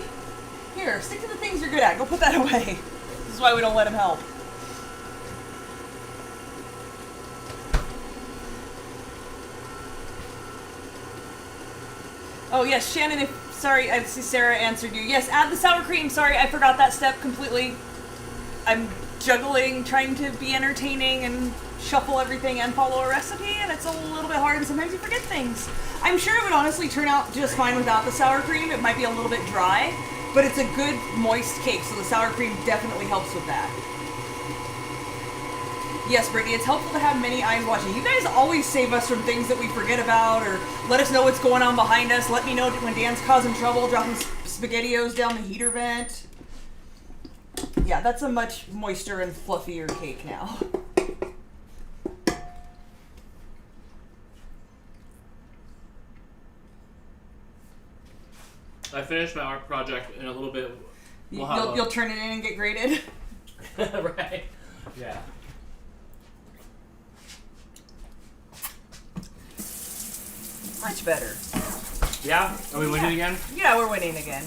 Here, stick to the things you're good at. Go put that away. This is why we don't let him help. Oh, yes, Shannon, sorry, I see Sarah answered you. Yes, add the sour cream. Sorry, I forgot that step completely. I'm juggling, trying to be entertaining and shuffle everything and follow a recipe, and it's a little bit hard, and sometimes you forget things. I'm sure it would honestly turn out just fine without the sour cream. It might be a little bit dry, but it's a good moist cake, so the sour cream definitely helps with that. Yes, Brittany, it's helpful to have many eyes watching. You guys always save us from things that we forget about, or let us know what's going on behind us. Let me know when Dan's causing trouble, dropping SpaghettiOs down the heater vent. Yeah, that's a much moister and fluffier cake now. I finished my art project in a little bit. You'll turn it in and get graded? Right. Yeah. Much better. Yeah? Are we winning again? Yeah, we're winning again.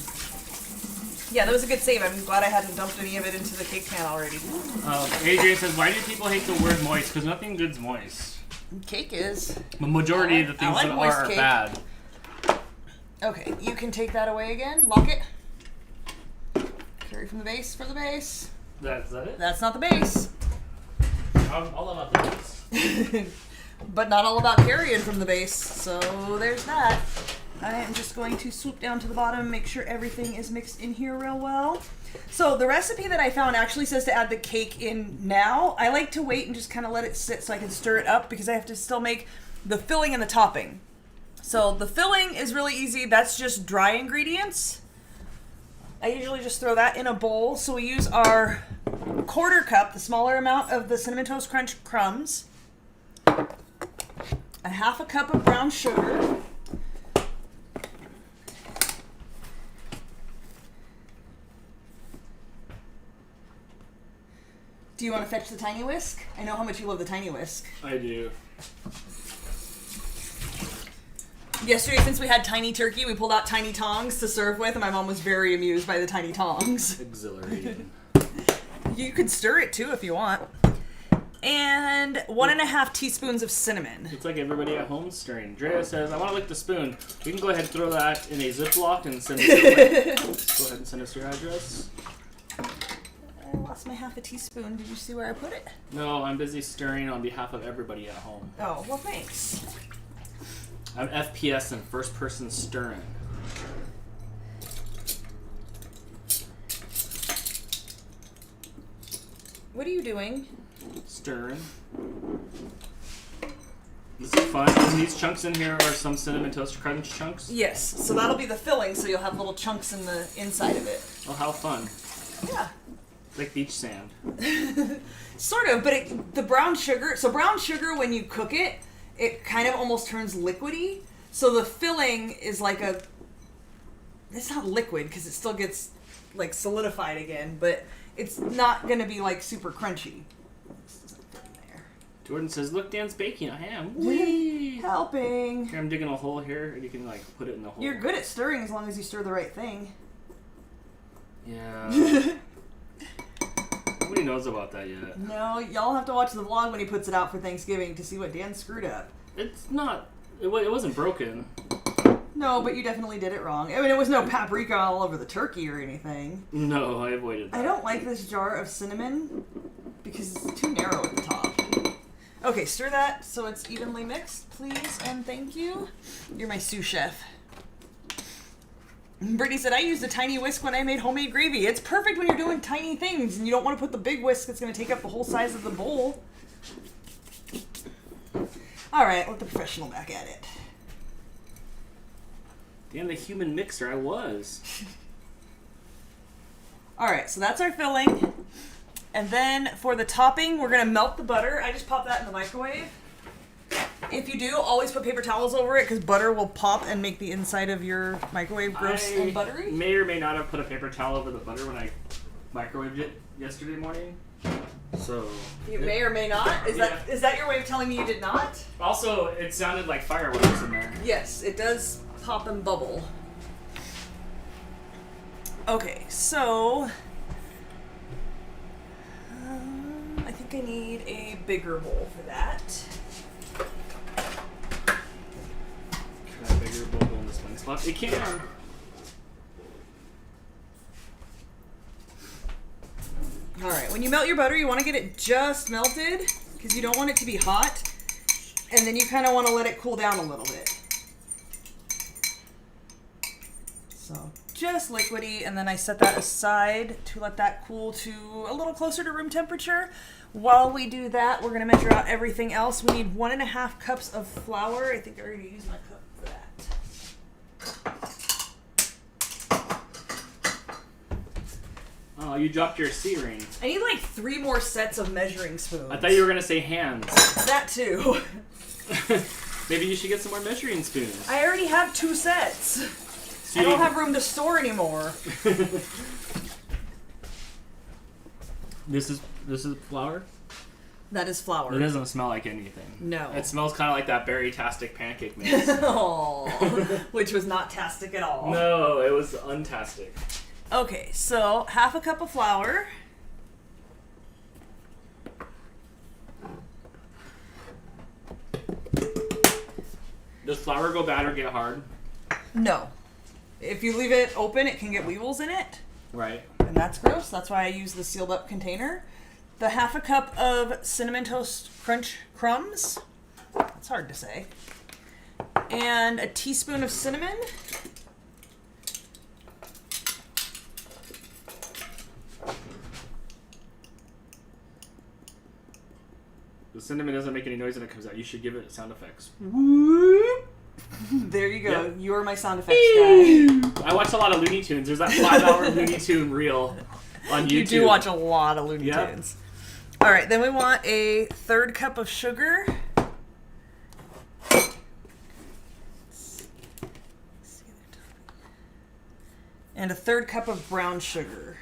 Yeah, that was a good save. I'm glad I hadn't dumped any of it into the cake pan already. Adrian says, why do people hate the word moist? Because nothing good's moist. Cake is. The majority of the things like that moist are cake. bad. Okay, you can take that away again. Lock it. Carry from the base for the base. Is that it? That's not the base. All about the base. But not all about carrying from the base, so there's that. I am just going to swoop down to the bottom, make sure everything is mixed in here real well. So the recipe that I found actually says to add the cake in now. I like to wait and just kind of let it sit so I can stir it up because I have to still make the filling and the topping. So the filling is really easy. That's just dry ingredients. I usually just throw that in a bowl. So we use our 1/4 cup, the smaller amount of the Cinnamon Toast Crunch crumbs, a 1/2 cup of brown sugar, do you want to fetch the tiny whisk? I know how much you love the tiny whisk. I do. Yesterday, since we had tiny turkey, we pulled out tiny tongs to serve with, and my mom was very amused by the tiny tongs. Exhilarating. You could stir it too if you want. And 1.5 teaspoons of cinnamon. It's like everybody at home stirring. Drea says, I want to lick the spoon. You can go ahead and throw that in a Ziploc and send it your way. Go ahead and send us your address. I lost my 1/2 teaspoon. Did you see where I put it? No, I'm busy stirring on behalf of everybody at home. Oh, well, thanks. I'm FPS and first person stirring. What are you doing? Stirring. This is fun. And these chunks in here are some Cinnamon Toast Crunch chunks. Yes, so that'll be the filling, so you'll have little chunks in the inside of it. Oh, how fun. Yeah. Like beach sand. Sort of, but the brown sugar, so brown sugar when you cook it, it kind of almost turns liquidy. So the filling is like it's not liquid because it still gets like solidified again, but it's not going to be like super crunchy. Jordan says, look, Dan's baking. I am. Whee! Helping. Here, I'm digging a hole here, and you can like put it in the hole. You're good at stirring as long as you stir the right thing. Yeah. Nobody knows about that yet. No, y'all have to watch the vlog when he puts it out for Thanksgiving to see what Dan screwed up. It's not. It wasn't broken. No, but you definitely did it wrong. I mean, it was no paprika all over the turkey or anything. No, I avoided that. I don't like this jar of cinnamon because it's too narrow at the top. Okay, stir that so it's evenly mixed, please, and thank you. You're my sous chef. Brittany said, I used a tiny whisk when I made homemade gravy. It's perfect when you're doing tiny things and you don't want to put the big whisk that's going to take up the whole size of the bowl. All right, let the professional back at it. Dan, the human mixer, I was. All right, so that's our filling. And then for the topping, we're going to melt the butter. I just pop that in the microwave. If you do, always put paper towels over it because butter will pop and make the inside of your microwave gross and buttery. I may or may not have put a paper towel over the butter when I microwaved it yesterday morning. So You may or may not. Is that your way of telling me you did not? Also, it sounded like fireworks in there. Yes, it does pop and bubble. Okay, so I think I need a bigger bowl for that. Try a bigger bowl in this one spot. It can. All right, when you melt your butter, you want to get it just melted because you don't want it to be hot. And then you kind of want to let it cool down a little bit. So just liquidy, and then I set that aside to let that cool to a little closer to room temperature. While we do that, we're going to measure out everything else. We need 1.5 cups of flour. I think I already used my cup for that. Oh, you dropped your C-ring. I need like 3 more sets of measuring spoons. I thought you were going to say hands. That too. Maybe you should get some more measuring spoons. I already have 2 sets. So I don't have room to store anymore. This is flour? That is flour. It doesn't smell like anything. No. It smells kind of like that berry-tastic pancake mix. Aww, which was not tastic at all. No, it was untastic. Okay, so 1/2 cup of flour. Does flour go bad or get hard? No. If you leave it open, it can get weevils in it. Right. And that's gross. That's why I use the sealed up container. The 1/2 cup of Cinnamon Toast Crunch crumbs. That's hard to say. And a teaspoon of cinnamon. The cinnamon doesn't make any noise when it comes out. You should give it sound effects. There you go. Yep. You're my sound effects guy. I watch a lot of Looney Tunes. There's that 5-hour Looney Tune reel on YouTube. You do watch a lot of Looney Tunes. All right, then we want a 1/3 cup of sugar. And a 1/3 cup of brown sugar.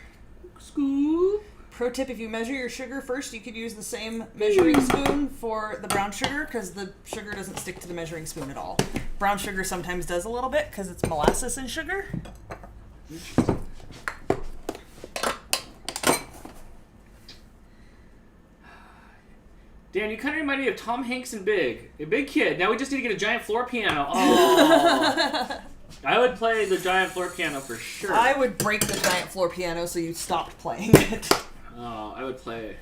Scoop. Pro tip, if you measure your sugar first, you could use the same measuring spoon for the brown sugar because the sugar doesn't stick to the measuring spoon at all. Brown sugar sometimes does a little bit because it's molasses and sugar. Dan, you kind of remind me of Tom Hanks and Big. A big kid. Now we just need to get a giant floor piano. Oh. I would play the giant floor piano for sure. I would break the giant floor piano so you stopped playing it. Oh, I would play.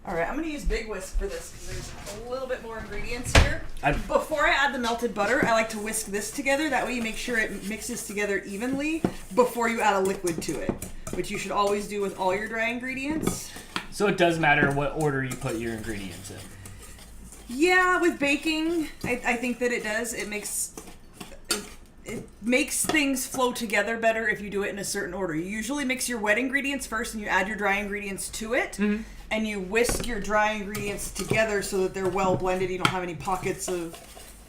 All right, I'm going to use Big Whisk for this because there's a little bit more ingredients here. Before I add the melted butter, I like to whisk this together. That way you make sure it mixes together evenly before you add a liquid to it, which you should always do with all your dry ingredients. So it does matter what order you put your ingredients in? Yeah, with baking, I think that it does. It makes things flow together better if you do it in a certain order. You usually mix your wet ingredients first and you add your dry ingredients to it. Mm-hmm. And you whisk your dry ingredients together so that they're well blended. You don't have any pockets of,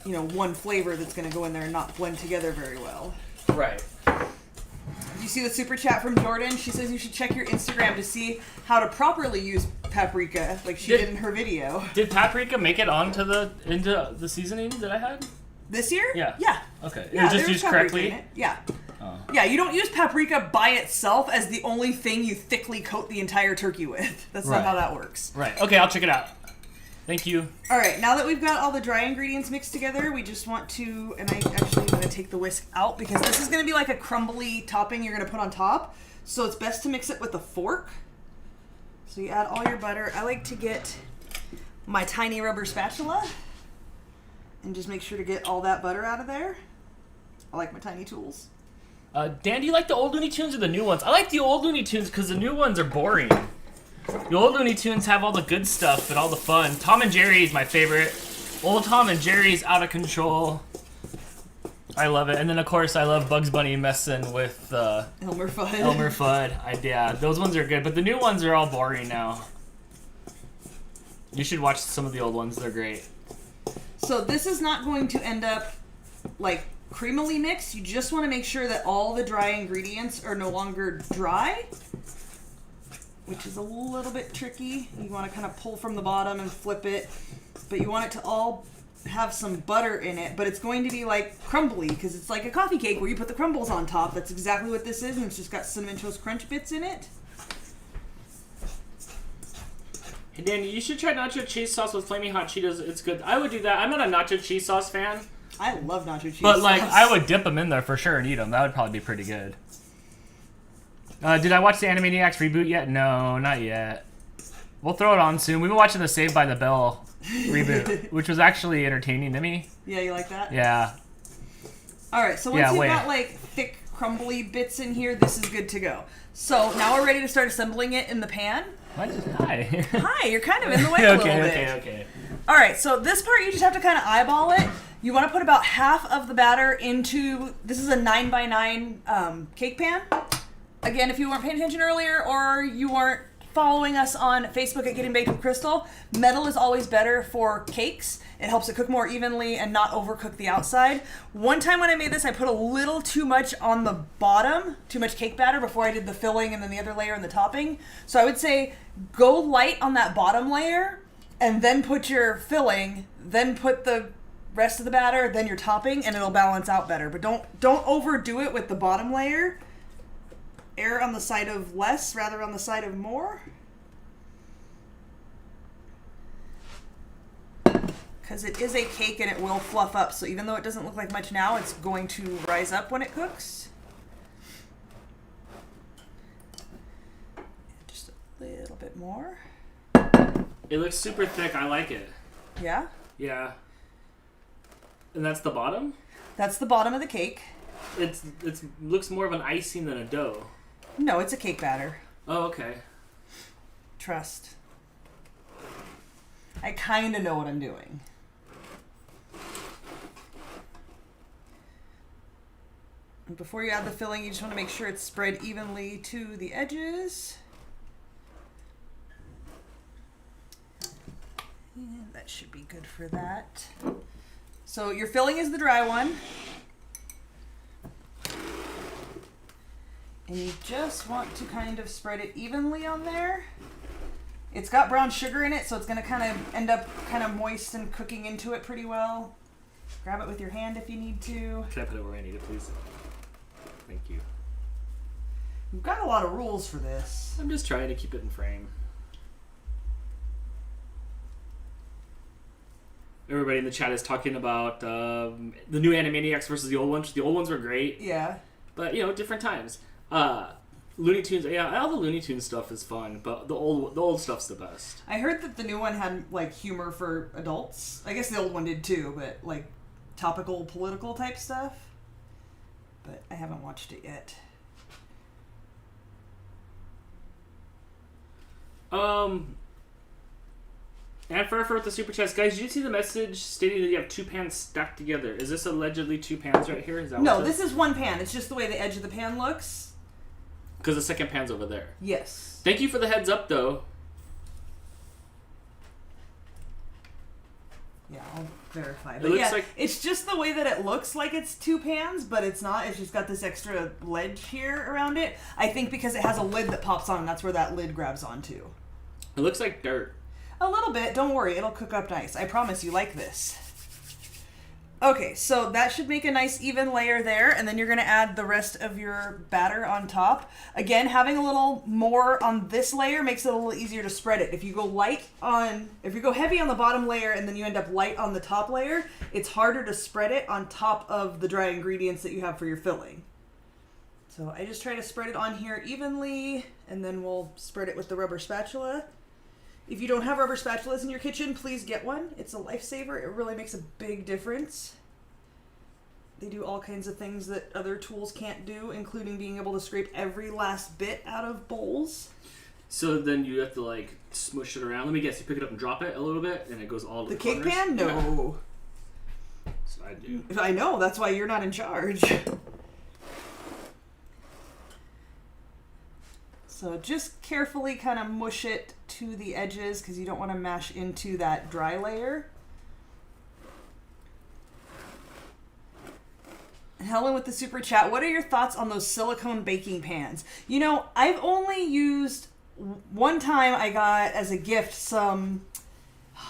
one flavor that's going to go in there and not blend together very well. Right. You see the super chat from Jordan? She says you should check your Instagram to see how to properly use paprika, like she did in her video. Did paprika make it into the seasoning that I had? This year? Yeah. Yeah. Okay. Yeah, it was just used correctly? Yeah. Oh. Yeah, you don't use paprika by itself as the only thing you thickly coat the entire turkey with. That's not how that works. Right. Okay, I'll check it out. Thank you. All right, now that we've got all the dry ingredients mixed together, we just want to, and I actually am going to take the whisk out because this is going to be like a crumbly topping you're going to put on top. So it's best to mix it with a fork. So you add all your butter. I like to get my tiny rubber spatula and just make sure to get all that butter out of there. I like my tiny tools. Dan, do you like the old Looney Tunes or the new ones? I like the old Looney Tunes because the new ones are boring. The old Looney Tunes have all the good stuff and all the fun. Tom and Jerry is my favorite. Old Tom and Jerry's out of control. I love it. And then, of course, I love Bugs Bunny messing with Elmer Fudd. Elmer Fudd. Yeah, those ones are good. But the new ones are all boring now. You should watch some of the old ones. They're great. So this is not going to end up like creamily mixed. You just want to make sure that all the dry ingredients are no longer dry. which is a little bit tricky. You want to kind of pull from the bottom and flip it, but you want it to all have some butter in it, but it's going to be like crumbly because it's like a coffee cake where you put the crumbles on top. That's exactly what this is, and it's just got Cinnamon Toast Crunch bits in it. Hey Dan, you should try nacho cheese sauce with flaming hot Cheetos. It's good. I would do that. I'm not a nacho cheese sauce fan. I love nacho cheese but sauce. like I would dip them in there for sure and eat them. That would probably be pretty good. Did I watch the Animaniacs reboot yet? No, not yet. We'll throw it on soon. We've been watching the Saved by the Bell reboot, which was actually entertaining to me. Yeah, you like that? Yeah. All right, so once you've got like thick, crumbly bits in here, this is good to go. So now we're ready to start assembling it in the pan. Hi. Hi, you're kind of in the way a little bit. Okay. All right, so this part you just have to kind of eyeball it. You want to put about half of the batter into, this is a 9x9 cake pan. Again, if you weren't paying attention earlier or you weren't following us on Facebook at Getting Baked with Crystal, metal is always better for cakes. It helps it cook more evenly and not overcook the outside. One time when I made this, I put a little too much on the bottom, too much cake batter before I did the filling and then the other layer and the topping. So I would say go light on that bottom layer and then put your filling, then put the rest of the batter, then your topping, and it'll balance out better. But don't overdo it with the bottom layer. Err on the side of less rather on the side of more. Because it is a cake and it will fluff up. So even though it doesn't look like much now, it's going to rise up when it cooks. Just a little bit more. It looks super thick. I like it. Yeah? Yeah. And that's the bottom? That's the bottom of the cake. It looks more of an icing than a dough. No, it's a cake batter. Oh, okay. Trust. I kind of know what I'm doing. And before you add the filling, you just want to make sure it's spread evenly to the edges. And that should be good for that. So your filling is the dry one. And you just want to kind of spread it evenly on there. It's got brown sugar in it, so it's going to kind of end up kind of moist and cooking into it pretty well. Grab it with your hand if you need to. Can I put it where I need it, please? Thank you. You've got a lot of rules for this. I'm just trying to keep it in frame. Everybody in the chat is talking about the new Animaniacs versus the old ones. The old ones were great. Yeah. But, different times. Looney Tunes, all the Looney Tunes stuff is fun, but the old stuff's the best. I heard that the new one had, like, humor for adults. I guess the old one did too, but, like, topical, political type stuff. But I haven't watched it yet. And for with the super chats, guys, did you see the message stating that you have two pans stacked together? Is this allegedly two pans right here? Is that No, this is one pan. It's just the way the edge of the pan looks. Because the second pan's over there. Yes. Thank you for the heads up, though. Yeah, I'll verify. But yeah, like... it's just the way that it looks like it's two pans, but it's not. It's just got this extra ledge here around it. I think because it has a lid that pops on, and that's where that lid grabs onto. It looks like dirt. A little bit. Don't worry. It'll cook up nice. I promise you like this. Okay, so that should make a nice even layer there, and then you're going to add the rest of your batter on top. Again, having a little more on this layer makes it a little easier to spread it. If you go heavy on the bottom layer and then you end up light on the top layer, it's harder to spread it on top of the dry ingredients that you have for your filling. So I just try to spread it on here evenly, and then we'll spread it with the rubber spatula. If you don't have rubber spatulas in your kitchen, please get one. It's a lifesaver. It really makes a big difference. They do all kinds of things that other tools can't do, including being able to scrape every last bit out of bowls. So then you have to, like, smush it around. Let me guess, you pick it up and drop it a little bit, and it goes all to the cake corners? pan? No. Yeah. So I do. I know. That's why you're not in charge. So just carefully kind of mush it to the edges because you don't want to mash into that dry layer. Helen with the super chat, what are your thoughts on those silicone baking pans? You know, I've only used one time I got as a gift some,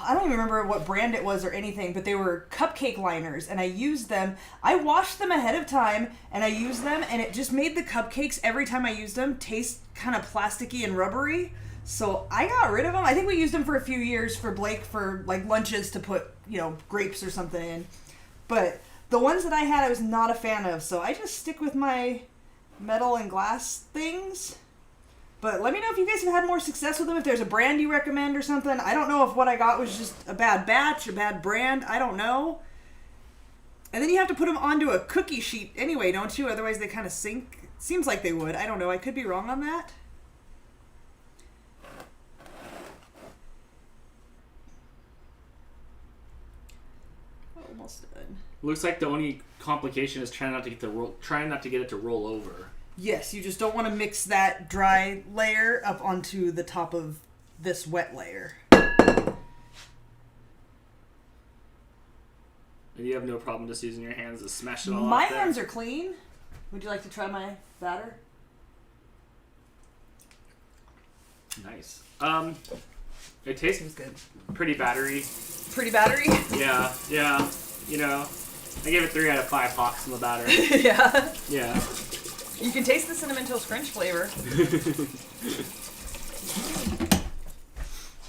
I don't even remember what brand it was or anything, but they were cupcake liners, and I used them. I washed them ahead of time, and I used them, and it just made the cupcakes, every time I used them, taste kind of plasticky and rubbery. So I got rid of them. I think we used them for a few years for Blake for like lunches to put, grapes or something in. But the ones that I had, I was not a fan of, so I just stick with my metal and glass things. But let me know if you guys have had more success with them, if there's a brand you recommend or something. I don't know if what I got was just a bad batch, a bad brand. I don't know. And then you have to put them onto a cookie sheet anyway, don't you? Otherwise they kind of sink. Seems like they would. I don't know. I could be wrong on that. Almost done. Looks like the only complication is trying not to get it to roll over. Yes, you just don't want to mix that dry layer up onto the top of this wet layer. And you have no problem just using your hands to smash it all My out there? hands are clean. Would you like to try my batter? Nice. It tastes good. pretty battery. Pretty battery? Yeah. I gave it 3 out of 5 hawks in the batter. Yeah. Yeah. You can taste the Cinnamon Toast Crunch flavor.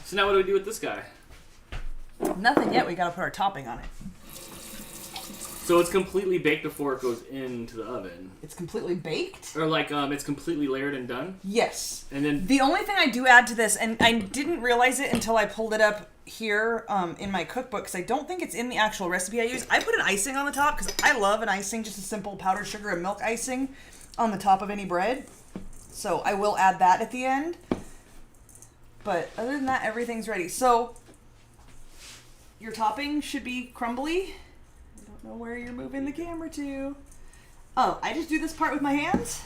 So now what do we do with this guy? Nothing yet. We gotta put our topping on it. So it's completely baked before it goes into the oven. It's completely baked? Or it's completely layered and done? Yes. And then the only thing I do add to this, and I didn't realize it until I pulled it up here in my cookbook, because I don't think it's in the actual recipe I use. I put an icing on the top because I love an icing, just a simple powdered sugar and milk icing on the top of any bread. So I will add that at the end. But other than that, everything's ready. So your topping should be crumbly. I don't know where you're moving the camera to. Oh, I just do this part with my hands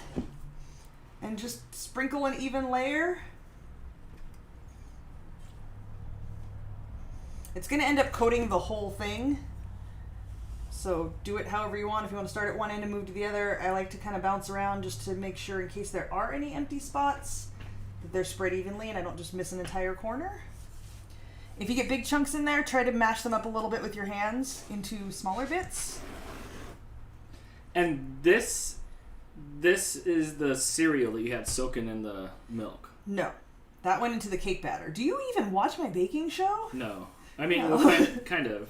and just sprinkle an even layer. It's going to end up coating the whole thing. So do it however you want. If you want to start at one end and move to the other, I like to kind of bounce around just to make sure, in case there are any empty spots, that they're spread evenly and I don't just miss an entire corner. If you get big chunks in there, try to mash them up a little bit with your hands into smaller bits. And this is the cereal that you had soaking in the milk. No. That went into the cake batter. Do you even watch my baking show? No. I mean, No. well, kind of.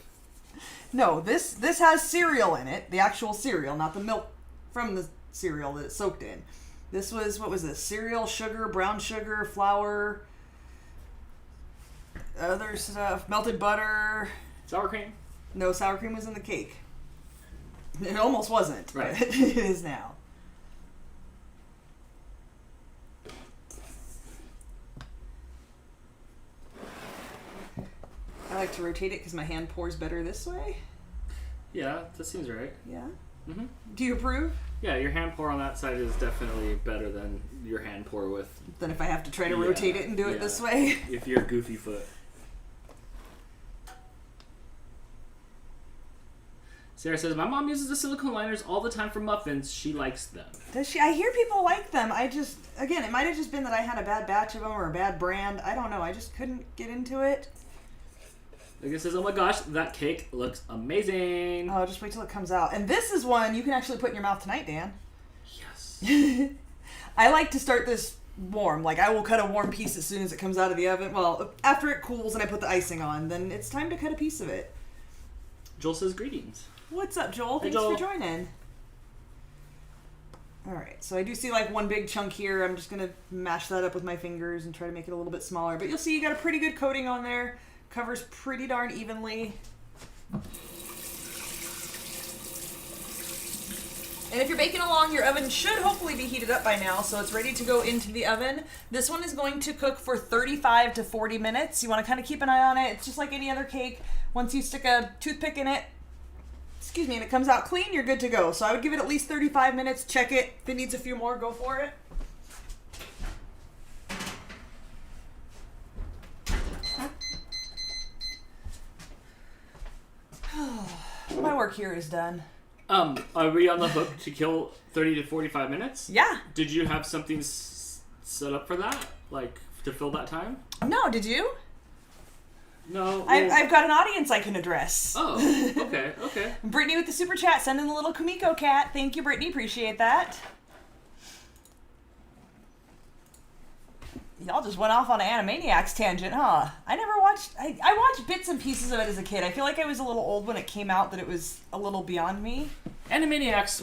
No, this has cereal in it. The actual cereal, not the milk from the cereal that it's soaked in. This was, what was this? Cereal, sugar, brown sugar, flour, other stuff, melted butter. Sour cream? No, sour cream was in the cake. It almost wasn't, right. But it is now. I like to rotate it because my hand pours better this way. Yeah, that seems right. Yeah. Mm-hmm. Do you approve? Yeah, your hand pour on that side is definitely better than your hand pour with... Then if I have to try to rotate it and do it this way. If you're goofy foot. Sarah says, my mom uses the silicone liners all the time for muffins. She likes them. Does she? I hear people like them. Again, it might have just been that I had a bad batch of them or a bad brand. I don't know. I just couldn't get into it. Megan says, oh my gosh, that cake looks amazing. Oh, just wait till it comes out. And this is one you can actually put in your mouth tonight, Dan. Yes. I like to start this warm. Like, I will cut a warm piece as soon as it comes out of the oven. Well, after it cools and I put the icing on, then it's time to cut a piece of it. Joel says, greetings. What's up, Joel? Hey, Thanks Joel. for joining. Alright, so I do see like one big chunk here. I'm just going to mash that up with my fingers and try to make it a little bit smaller. But you'll see you got a pretty good coating on there. Covers pretty darn evenly. And if you're baking along, your oven should hopefully be heated up by now, so it's ready to go into the oven. This one is going to cook for 35 to 40 minutes. You want to kind of keep an eye on it. It's just like any other cake. Once you stick a toothpick in it, and it comes out clean, you're good to go. So I would give it at least 35 minutes. Check it. If it needs a few more, go for it. My work here is done. Are we on the hook to kill 30 to 45 minutes? Yeah. Did you have something set up for that? Like, to fill that time? No, did you? No. Well... I've got an audience I can address. Oh, okay. Brittany with the super chat, sending the little Kumiko cat. Thank you, Brittany. Appreciate that. Y'all just went off on an Animaniacs tangent, huh? I never watched... I watched bits and pieces of it as a kid. I feel like I was a little old when it came out, that it was a little beyond me. Animaniacs,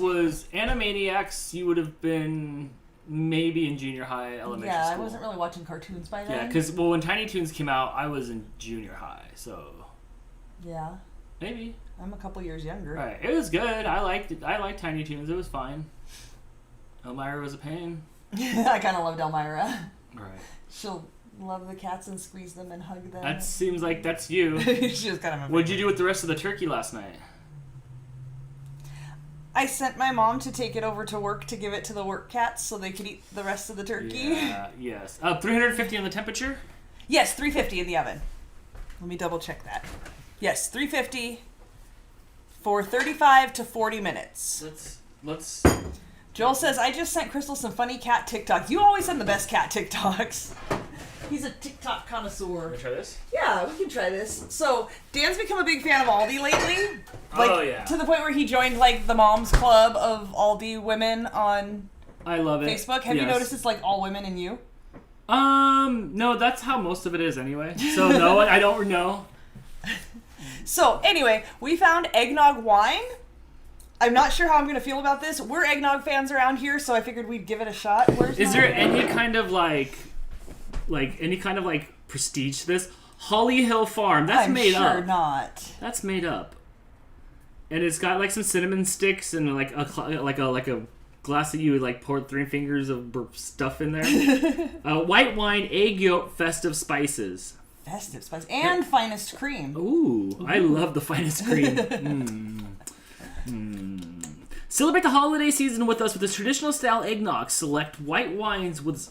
you would have been maybe in junior high, elementary school. Yeah, I wasn't really watching cartoons by then. Yeah, because, well, when Tiny Toons came out, I was in junior high, so... Yeah. Maybe. I'm a couple years younger. Right. It was good. I liked Tiny Toons. It was fine. Elmira was a pain. I kind of loved Elmira. Right. She'll love the cats and squeeze them and hug them. That seems like that's you. She was kind of a What'd you do with the rest of the turkey last night? I sent my mom to take it over to work to give it to the work cats so they could eat the rest of the turkey. Yeah, yes. 350 on the temperature? Yes, 350 in the oven. Let me double check that. Yes, 350 for 35 to 40 minutes. Let's... Joel says, I just sent Crystal some funny cat TikToks. You always send the best cat TikToks. He's a TikTok connoisseur. Can we try this? Yeah, we can try this. So, Dan's become a big fan of Aldi lately. Oh, yeah. To the point where he joined, like, the Moms Club of Aldi women on I love it. Facebook. Have you noticed it's, like, all women and you? No, that's how most of it is anyway. So, no, I don't know. So, anyway, we found eggnog wine. I'm not sure how I'm going to feel about this. We're eggnog fans around here, so I figured we'd give it a shot. Is there any kind of prestige to this? Holly Hill Farm. That's made up. I'm sure not. That's made up. And it's got like some cinnamon sticks and like a glass that you would like pour 3 fingers of stuff in there. White wine, egg yolk, festive spices. Festive spices and finest cream. Ooh, I love the finest cream. Celebrate the holiday season with us with this traditional style eggnog. Select white wine was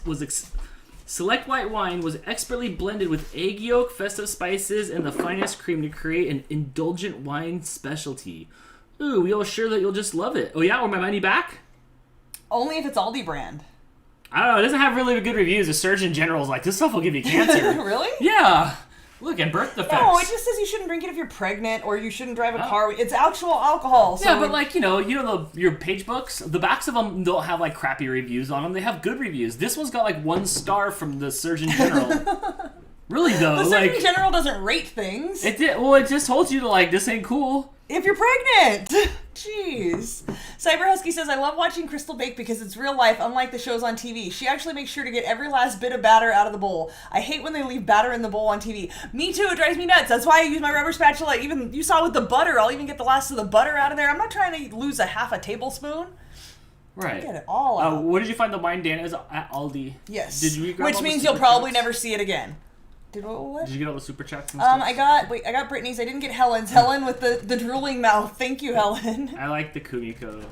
expertly blended with egg yolk, festive spices, and the finest cream to create an indulgent wine specialty. Ooh, we are sure that you'll just love it. Oh yeah, or my money back? Only if it's Aldi brand. I don't know, it doesn't have really good reviews. The Surgeon General's like, this stuff will give you cancer. Really? Yeah. Look, and birth defects. No, it just says you shouldn't drink it if you're pregnant or you shouldn't drive a car. It's actual alcohol. So yeah, but like, your page books, the backs of them don't have like crappy reviews on them. They have good reviews. This one's got like 1 star from the Surgeon General. Really though, the Surgeon General doesn't rate things. It did. Well, it just told you to like, this ain't cool. If you're pregnant. Jeez. Cyber Husky says, I love watching Crystal bake because it's real life, unlike the shows on TV. She actually makes sure to get every last bit of batter out of the bowl. I hate when they leave batter in the bowl on TV. Me too, it drives me nuts. That's why I use my rubber spatula. Even you saw with the butter, I'll even get the last of the butter out of there. I'm not trying to lose a half a tablespoon. Right. Get it all out. What did you find the wine, Dan? It was at Aldi. Yes. Did you grab Which means you'll probably never see it again. What? Did you get all the super chats and stuff? I got Brittany's. I didn't get Helen's. Helen with the drooling mouth. Thank you, Helen. I like the Kumiko.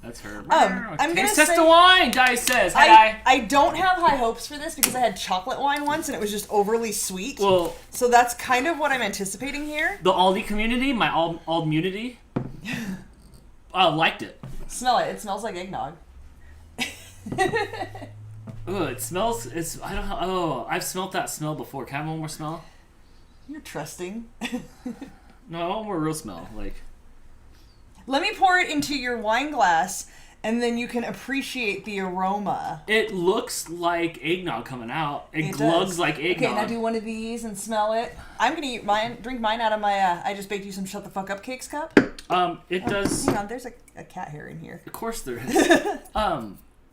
That's her. I'm gonna test say the wine. Di says. Hi. I don't have high hopes for this because I had chocolate wine once and it was just overly sweet. Well, so that's kind of what I'm anticipating here. The Aldi community, my Aldmunity, liked it. Smell it. It smells like eggnog. Ugh, it smells. I don't know. Oh, I've smelt that smell before. Can I have one more smell? You're trusting. No, I want more real smell. Like, let me pour it into your wine glass, and then you can appreciate the aroma. It looks like eggnog coming out. It glugs like eggnog. Okay, now do one of these and smell it. I'm gonna drink mine out of my. I just baked you some shut the fuck up cakes cup. It does. Hang on, there's a cat hair in here. Of course there is.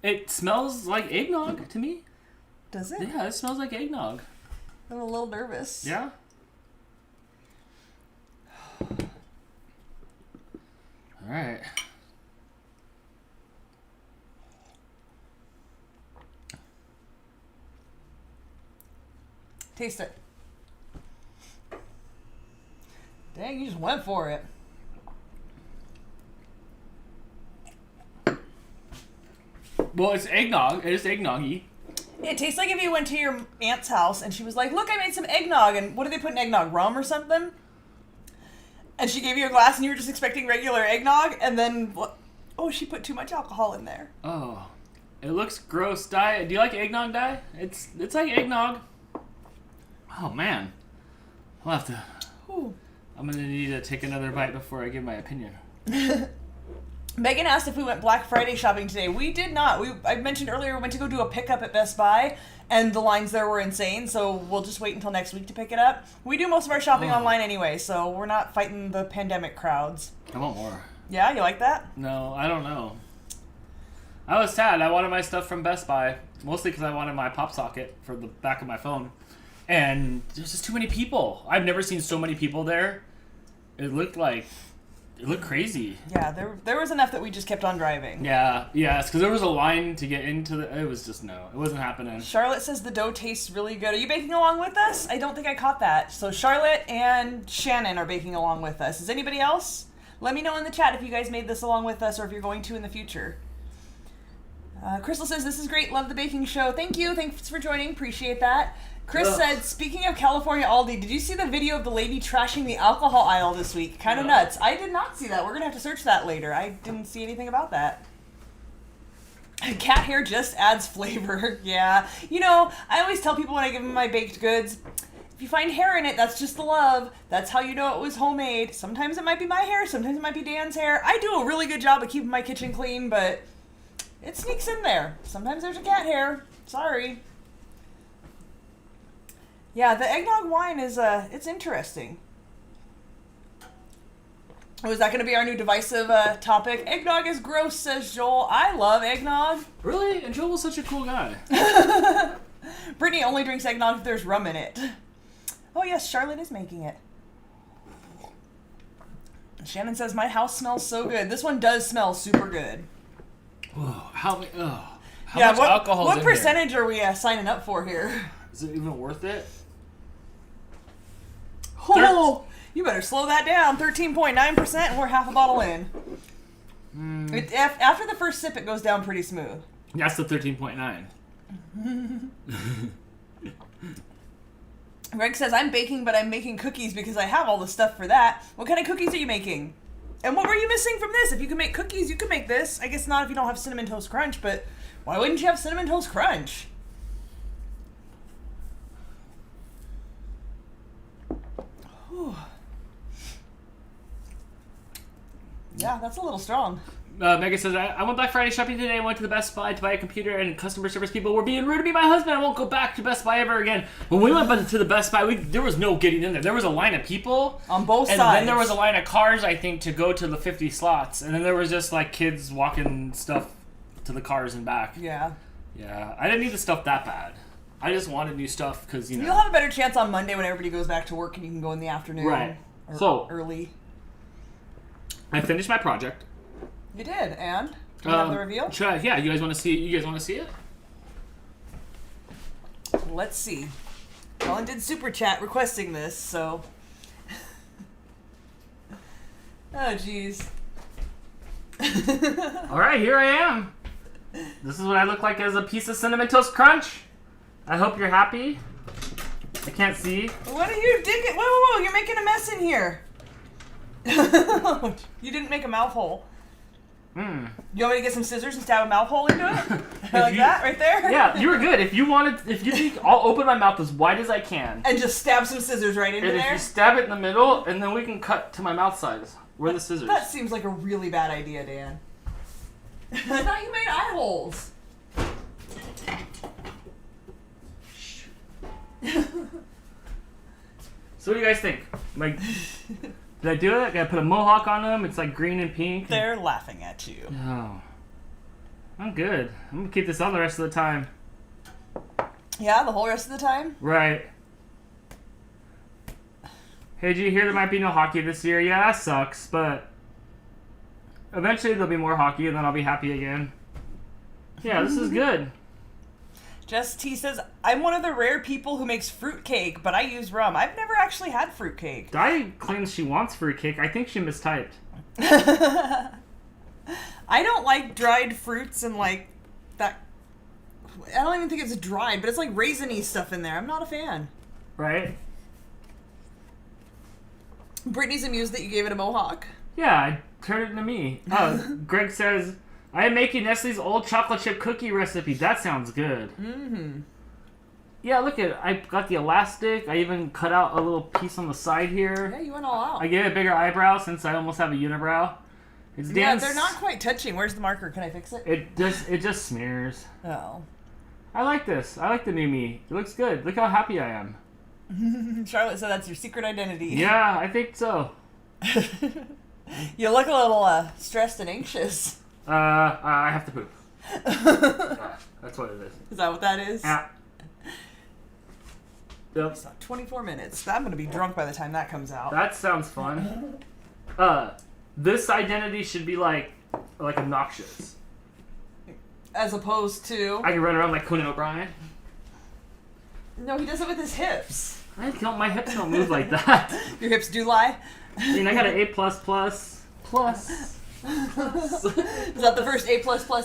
It smells like eggnog to me. Does it? Yeah, it smells like eggnog. I'm a little nervous. Yeah? Alright. Taste it. Dang, you just went for it. Well, it's eggnog. It is eggnoggy. It tastes like if you went to your aunt's house and she was like, look, I made some eggnog. And what do they put in eggnog? Rum or something? And she gave you a glass and you were just expecting regular eggnog. And then, she put too much alcohol in there. Oh. It looks gross. Dye. Do you like eggnog dye? It's like eggnog. Oh man, I'll have to. Ooh. I'm gonna need to take another bite before I give my opinion. Megan asked if we went Black Friday shopping today. We did not. I mentioned earlier we went to go do a pickup at Best Buy, and the lines there were insane, so we'll just wait until next week to pick it up. We do most of our shopping online anyway, so we're not fighting the pandemic crowds. I want more. Yeah, you like that? No, I don't know. I was sad. I wanted my stuff from Best Buy, mostly because I wanted my pop socket for the back of my phone. And there's just too many people. I've never seen so many people there. It looked crazy. Yeah, there was enough that we just kept on driving. Yeah, yes, because there was a line to get into the... It was just, no, it wasn't happening. Charlotte says the dough tastes really good. Are you baking along with us? I don't think I caught that. So Charlotte and Shannon are baking along with us. Is anybody else? Let me know in the chat if you guys made this along with us or if you're going to in the future. Crystal says, this is great. Love the baking show. Thank you. Thanks for joining. Appreciate that. Chris said, speaking of California Aldi, did you see the video of the lady trashing the alcohol aisle this week? Kind of nuts. I did not see that. We're going to have to search that later. I didn't see anything about that. Cat hair just adds flavor. Yeah. You know, I always tell people when I give them my baked goods, if you find hair in it, that's just the love. That's how you know it was homemade. Sometimes it might be my hair. Sometimes it might be Dan's hair. I do a really good job of keeping my kitchen clean, but it sneaks in there. Sometimes there's a cat hair. Sorry. Yeah, the eggnog wine is, it's interesting. Oh, is that going to be our new divisive topic? Eggnog is gross, says Joel. I love eggnog. Really? And Joel was such a cool guy. Brittany only drinks eggnog if there's rum in it. Oh, yes, Charlotte is making it. Shannon says, my house smells so good. This one does smell super good. Whoa, how much alcohol what in percentage are we signing up for here? Is it even worth it? Oh, you better slow that down. 13.9%, and we're half a bottle in. After the first sip, it goes down pretty smooth. That's the 13.9. Greg says, I'm baking, but I'm making cookies because I have all the stuff for that. What kind of cookies are you making? And what were you missing from this? If you can make cookies, you can make this. I guess not if you don't have Cinnamon Toast Crunch, but why wouldn't you have Cinnamon Toast Crunch? Whew. Yeah, that's a little strong. Megan says, I went Black Friday shopping today. I went to the Best Buy to buy a computer, and customer service people were being rude to me. My husband, I won't go back to Best Buy ever again. When we went to the Best Buy, there was no getting in there. There was a line of people. On both sides. And then there was a line of cars, I think, to go to the 50 slots. And then there was just, like, kids walking stuff to the cars and back. Yeah. Yeah. I didn't need the stuff that bad. I just wanted new stuff because, you know. You'll have a better chance on Monday when everybody goes back to work and you can go in the afternoon. Right. Or so, early. I finished my project. You did, and? Do you have the reveal? Yeah, you guys want to see it? You guys want to see it? Let's see. Colin did super chat requesting this, so. Oh, jeez. All right, here I am. This is what I look like as a piece of Cinnamon Toast Crunch. I hope you're happy. I can't see. What are you digging? Whoa, you're making a mess in here. You didn't make a mouth hole. You want me to get some scissors and stab a mouth hole into it? Like that, right there? Yeah, you were good. If you think, I'll open my mouth as wide as I can. And just stab some scissors right into there? And if you stab it in the middle, and then we can cut to my mouth size. Where are the scissors? That seems like a really bad idea, Dan. I thought you made eye holes. So what do you guys think? Like, did I do it? Did I put a mohawk on them? It's like green and pink. They're laughing at you. Oh. I'm good. I'm gonna keep this on the rest of the time. Yeah, the whole rest of the time? Right. Hey, did you hear there might be no hockey this year? Yeah, that sucks, but eventually there'll be more hockey and then I'll be happy again. Yeah, this is good. Jess T says, I'm one of the rare people who makes fruitcake, but I use rum. I've never actually had fruitcake. Di claims she wants fruitcake. I think she mistyped. I don't like dried fruits and like that. I don't even think it's dried, but it's like raisiny stuff in there. I'm not a fan. Right? Brittany's amused that you gave it a mohawk. Yeah, I turned it into me. Greg says, I am making Nestle's old chocolate chip cookie recipe. That sounds good. Mm-hmm. Yeah, look at it. I got the elastic. I even cut out a little piece on the side here. Yeah, you went all out. I gave it a bigger eyebrow since I almost have a unibrow. It's yeah, they're not quite touching. Where's the marker? Can I fix it? It just smears. Oh. I like this. I like the new me. It looks good. Look how happy I am. Charlotte said that's your secret identity. Yeah, I think so. You look a little stressed and anxious. I have to poop. That's what it is. Is that what that is? Yeah. Yep. It's not 24 minutes. I'm going to be drunk by the time that comes out. That sounds fun. This identity should be like obnoxious. As opposed to... I can run around like Conan O'Brien. No, he does it with his hips. My hips don't move like that. Your hips do lie? I mean, I got an A++. Plus. Is that the first A++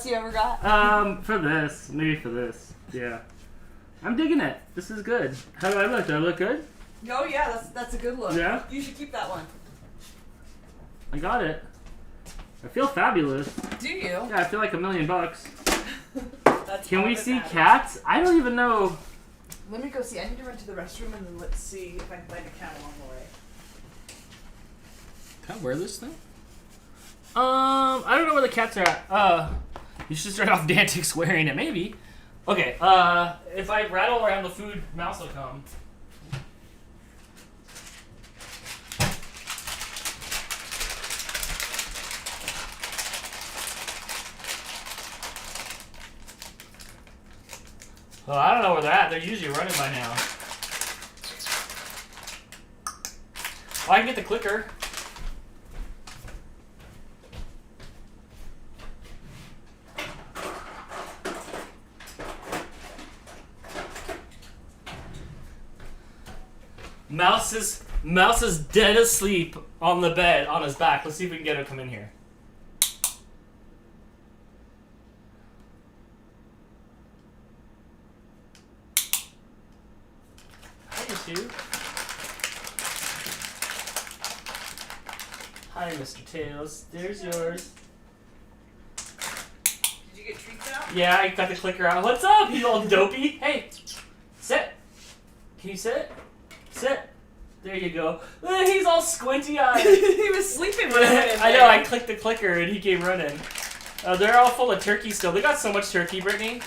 you ever got? For this. Maybe for this. Yeah. I'm digging it. This is good. How do I look? Do I look good? Oh, yeah, that's a good look. Yeah? You should keep that one. I got it. I feel fabulous. Do you? Yeah, I feel like $1 million. That's Can we see matters. cats? I don't even know. Let me go see. I need to run to the restroom and then let's see if I can find a cat along the way. Can I wear this thing? I don't know where the cats are at. You should start off DANtics wearing it, maybe. Okay, if I rattle around the food, mouse will come. Well, I don't know where they're at. They're usually running by now. Oh, I can get the clicker. Mouse is dead asleep on the bed on his back. Let's see if we can get him to come in here. Hi, you. Hi, Mr. Tails. There's yours. Did you get treats out? Yeah, I got the clicker out. What's up, you old dopey? Hey, sit. Can you sit? Sit. There you go. He's all squinty-eyed. He was sleeping when I went in there. I know, I clicked the clicker and he came running. They're all full of turkey still. They got so much turkey, Brittany.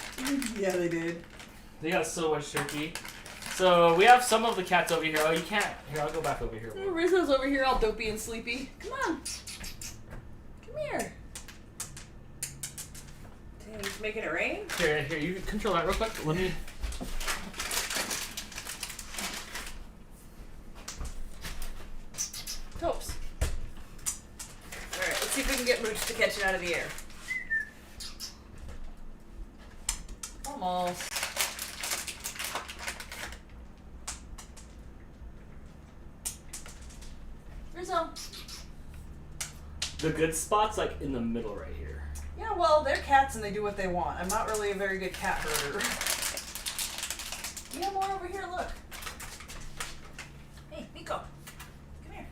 Yeah, they did. They got so much turkey. So we have some of the cats over here. Oh, you can't. Here, I'll go back over here. Rizzo's over here all dopey and sleepy. Come on. Come here. Dang, he's making it rain? Here, you control that real quick. Let me... Topes. Alright, let's see if we can get Mooch to catch it out of the air. Almost. Rizzo. The good spot's like in the middle right here. Yeah, well, they're cats and they do what they want. I'm not really a very good cat herder. You have more over here, look. Hey, Nico. Come here.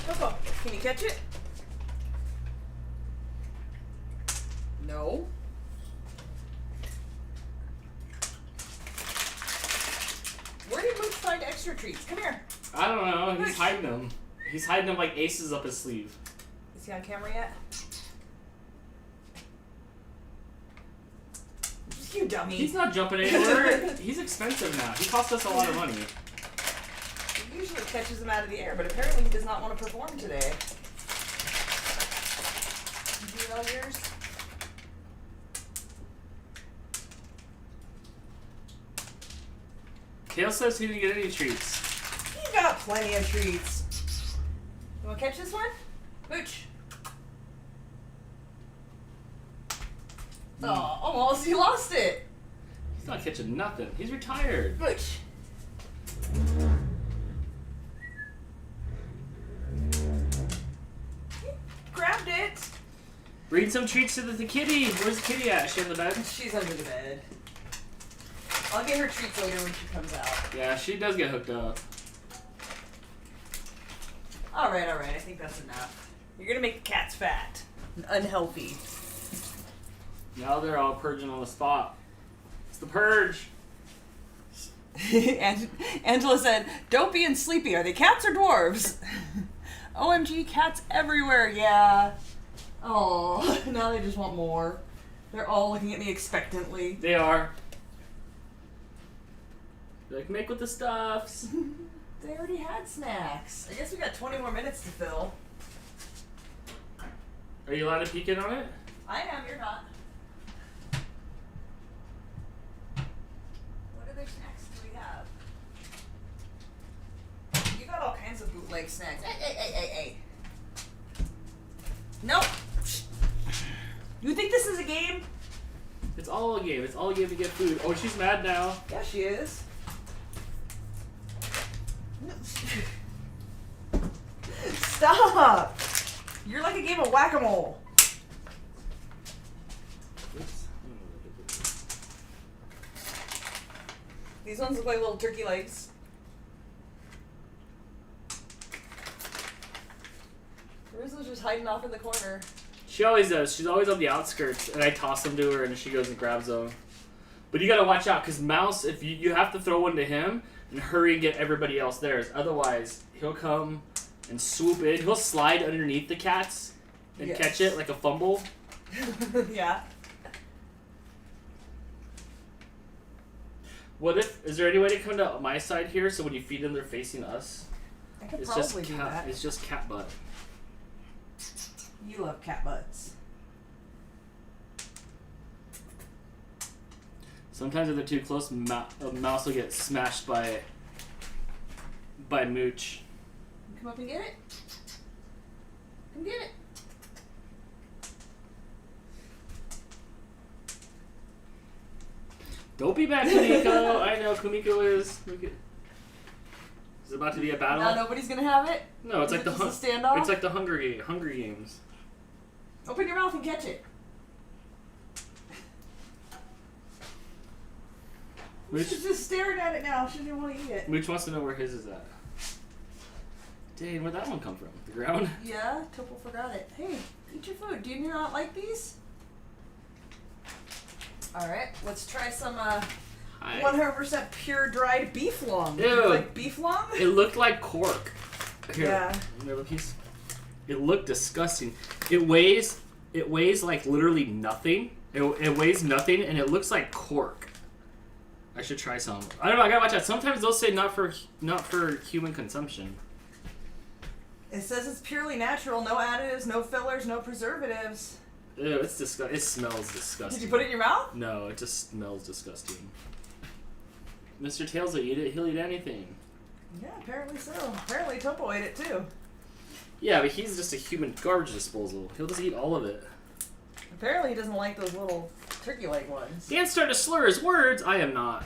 Coco, can you catch it? No. Where did Mooch find extra treats? Come here. I don't know. He's Mooch. hiding them. He's hiding them like aces up his sleeve. Is he on camera yet? You dummy. He's not jumping anywhere. He's expensive now. He costs us a lot of money. He usually catches them out of the air, but apparently he does not want to perform today. Do you know yours? Kale says he didn't get any treats. He's got plenty of treats. You want to catch this one? Mooch. Oh, almost. He lost it. He's not catching nothing. He's retired. Mooch. He grabbed it. Bring some treats to the kitty. Where's the kitty at? Is she in the bed? She's under the bed. I'll get her treats later when she comes out. Yeah, she does get hooked up. Alright, I think that's enough. You're gonna make the cats fat and unhealthy. Now they're all purging on the spot. It's the purge. Angela said, "Don't be in sleepy. Are they cats or dwarves?" OMG, cats everywhere. Yeah. Oh, now they just want more. They're all looking at me expectantly. They are. They're like, make with the stuffs. They already had snacks. I guess we got 20 more minutes to fill. Are you allowed to peek in on it? I am, you're not. What other snacks do we have? You got all kinds of bootleg snacks. Hey. Nope. You think this is a game? It's all a game. It's all a game to get food. Oh, she's mad now. Yeah, she is. Stop! You're like a game of whack-a-mole. Oops. These ones look like little turkey legs. Streusel's just hiding off in the corner. She always does. She's always on the outskirts, and I toss them to her, and she goes and grabs them. But you gotta watch out, because Mouse, if you have to throw one to him and hurry and get everybody else theirs. Otherwise, he'll come and swoop in. He'll slide underneath the cats and catch it like a fumble. Yeah. What if? Is there any way to come to my side here so when you feed them, they're facing us? I could It's probably just do cat. that. It's just cat butt. You love cat butts. Sometimes if they're too close, Mouse will get smashed by Mooch. Come up and get it. Come get it. Don't be mad, Kumiko. I know Kumiko is. Is it about to be a battle? Now nobody's gonna have it. No, it's Is like it the just a standoff. It's like the Hunger Games. Open your mouth and catch it. Mooch, She's just staring at it now. She doesn't want to eat it. Mooch wants to know where his is at. Dang, where'd that one come from? The ground? Yeah, Topol forgot it. Hey, eat your food. Do you not like these? Alright, let's try some 100% pure dried beef long. Ew. Do you like beef long? It looked like cork. Here, Yeah. another piece. It looked disgusting. It weighs like literally nothing. It weighs nothing, and it looks like cork. I should try some. I don't know. I gotta watch out. Sometimes they'll say not for human consumption. It says it's purely natural, no additives, no fillers, no preservatives. Ew, it's disgusting. It smells disgusting. Did you put it in your mouth? No, it just smells disgusting. Mr. Tails will eat it. He'll eat anything. Yeah, apparently so. Apparently Topo ate it too. Yeah, but he's just a human garbage disposal. He'll just eat all of it. Apparently he doesn't like those little turkey leg ones. Dan's starting to slur his words. I am not.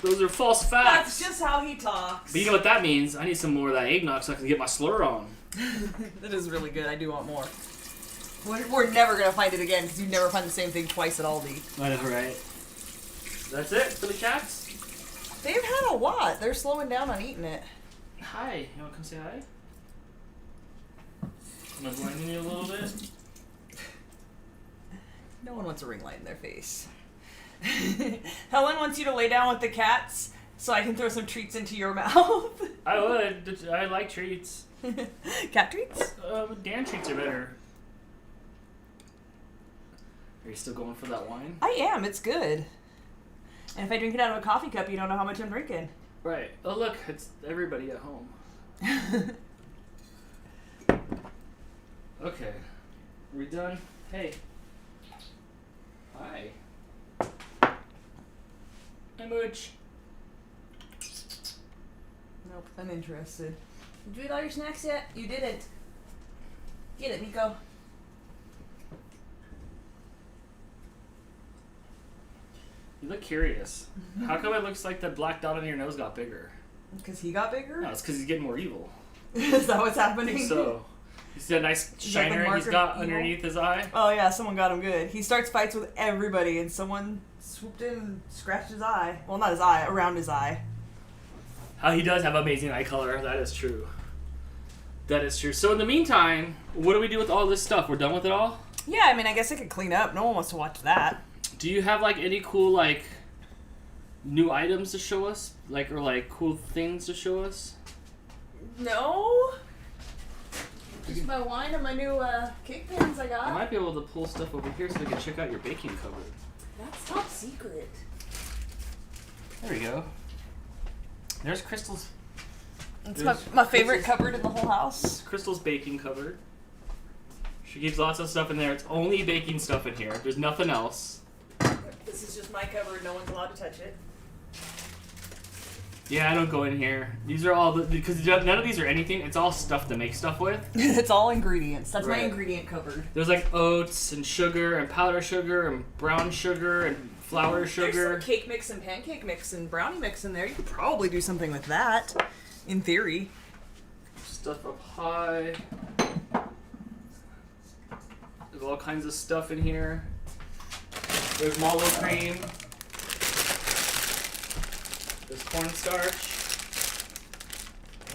Those are false facts. That's just how he talks. But you know what that means? I need some more of that eggnog so I can get my slur on. That is really good. I do want more. We're never going to find it again because you never find the same thing twice at Aldi. I know, right? That's it for the cats? They've had a lot. They're slowing down on eating it. Hi. You want to come say hi? Am I blinding you a little bit? No one wants a ring light in their face. Helen wants you to lay down with the cats so I can throw some treats into your mouth. I would. I like treats. Cat treats? Dan treats are better. Are you still going for that wine? I am. It's good. And if I drink it out of a coffee cup, you don't know how much I'm drinking. Right. Oh, look. It's everybody at home. Okay. Are we done? Hey. Hi. Hi, Mooch. Nope, uninterested. Did you eat all your snacks yet? You didn't. Get it, Nico. You look curious. How come it looks like the black dot on your nose got bigger? Because he got bigger? No, it's because he's getting more evil. Is that what's I happening? think so. You see that nice Is that the shiner mark he's of got evil? underneath his eye? Oh yeah, someone got him good. He starts fights with everybody and someone swooped in and scratched his eye. Well, not his eye, around his eye. How he does have amazing eye color, that is true. That is true. So in the meantime, what do we do with all this stuff? We're done with it all? Yeah, I mean, I guess I could clean up. No one wants to watch that. Do you have like any cool like new items to show us? Like or like cool things to show us? No. Just my wine and my new cake pans I got. I might be able to pull stuff over here so we can check out your baking cupboard. That's top secret. There we go. There's Crystal's. It's my favorite cupboard in the whole house. Crystal's baking cupboard. She keeps lots of stuff in there. It's only baking stuff in here. There's nothing else. This is just my cupboard. No one's allowed to touch it. Yeah, I don't go in here. These are all because none of these are anything. It's all stuff to make stuff with. It's all ingredients. That's Right. my ingredient cupboard. There's like oats and sugar and powder sugar and brown sugar and flour sugar. There's some cake mix and pancake mix and brownie mix in there. You could probably do something with that, in theory. Stuff up high. There's all kinds of stuff in here. There's mallow cream. There's cornstarch.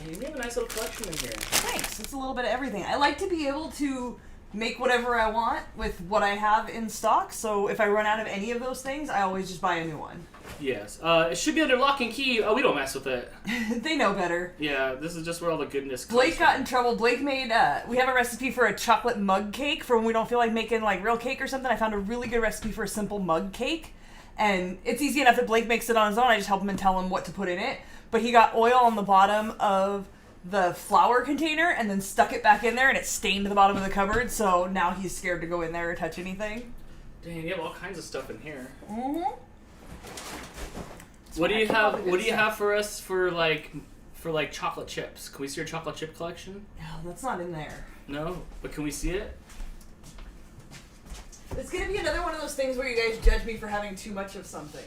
And we have a nice little collection in here. Thanks. It's a little bit of everything. I like to be able to make whatever I want with what I have in stock, so if I run out of any of those things, I always just buy a new one. Yes. It should be under lock and key. Oh, we don't mess with it. They know better. Yeah, this is just where all the goodness comes Blake got from. in trouble. Blake made, we have a recipe for a chocolate mug cake for when we don't feel like making like real cake or something. I found a really good recipe for a simple mug cake. And it's easy enough that Blake makes it on his own. I just help him and tell him what to put in it. But he got oil on the bottom of the flour container and then stuck it back in there and it stained the bottom of the cupboard. So now he's scared to go in there or touch anything. Dang, you have all kinds of stuff in here. Mm-hmm. What do you have? What do you have for us for like chocolate chips? Can we see your chocolate chip collection? No, that's not in there. No, but can we see it? It's gonna be another one of those things where you guys judge me for having too much of something.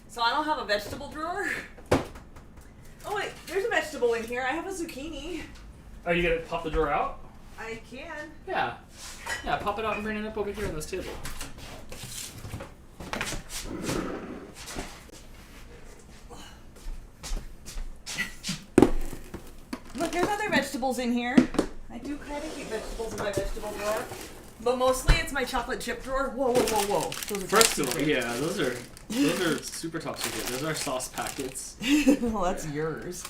So I don't have a vegetable drawer. Oh wait, there's a vegetable in here. I have a zucchini. Are you gonna pop the drawer out? I can. Yeah. Yeah, pop it out and bring it up over here on this table. Look, there's other vegetables in here. I do kind of keep vegetables in my vegetable drawer. But mostly it's my chocolate chip drawer. Whoa, whoa, whoa, whoa. Those are First of all, yeah, those are super top secret. Those are sauce packets. Well, that's yours.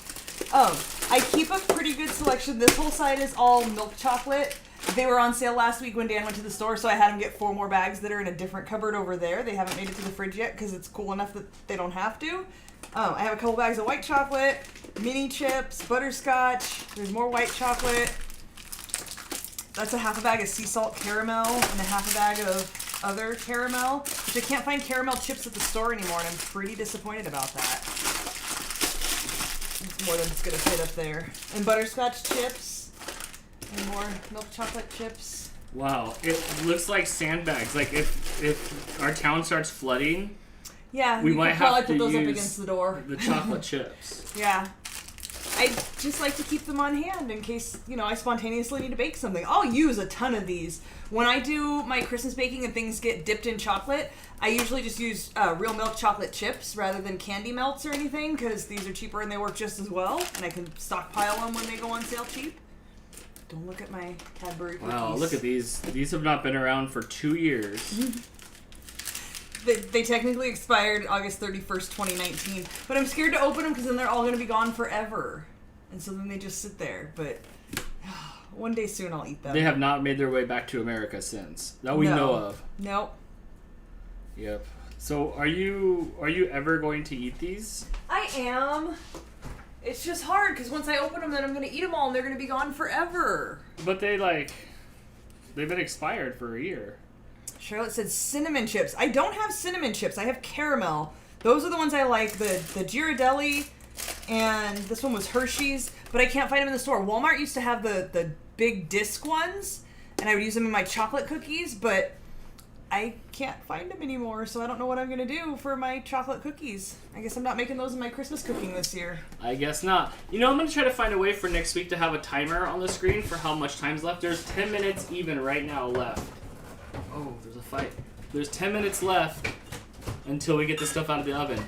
I keep a pretty good selection. This whole side is all milk chocolate. They were on sale last week when Dan went to the store, so I had him get 4 more bags that are in a different cupboard over there. They haven't made it to the fridge yet because it's cool enough that they don't have to. I have a couple bags of white chocolate, mini chips, butterscotch. There's more white chocolate. That's a half a bag of sea salt caramel and a half a bag of other caramel. Which I can't find caramel chips at the store anymore, and I'm pretty disappointed about that. It's more than it's gonna fit up there. And butterscotch chips. And more milk chocolate chips. Wow, it looks like sandbags. Like if our town starts flooding, yeah, we might probably have to put those use up against the door. the chocolate chips. Yeah. I just like to keep them on hand in case, I spontaneously need to bake something. I'll use a ton of these. When I do my Christmas baking and things get dipped in chocolate, I usually just use real milk chocolate chips rather than candy melts or anything because these are cheaper and they work just as well. And I can stockpile them when they go on sale cheap. Don't look at my Cadbury cookies. Wow, look at these. These have not been around for 2 years. They technically expired August 31st, 2019. But I'm scared to open them because then they're all going to be gone forever. And so then they just sit there. But one day soon I'll eat them. They have not made their way back to America since. That we know of. Nope. Yep. So are you ever going to eat these? I am. It's just hard because once I open them, then I'm going to eat them all and they're going to be gone forever. But they've been expired for a year. Charlotte said cinnamon chips. I don't have cinnamon chips. I have caramel. Those are the ones I like. The Ghirardelli and this one was Hershey's, but I can't find them in the store. Walmart used to have the big disc ones, and I would use them in my chocolate cookies, but I can't find them anymore, so I don't know what I'm going to do for my chocolate cookies. I guess I'm not making those in my Christmas cooking this year. I guess not. I'm going to try to find a way for next week to have a timer on the screen for how much time's left. There's 10 minutes even right now left. Oh, there's a fight. There's 10 minutes left until we get this stuff out of the oven.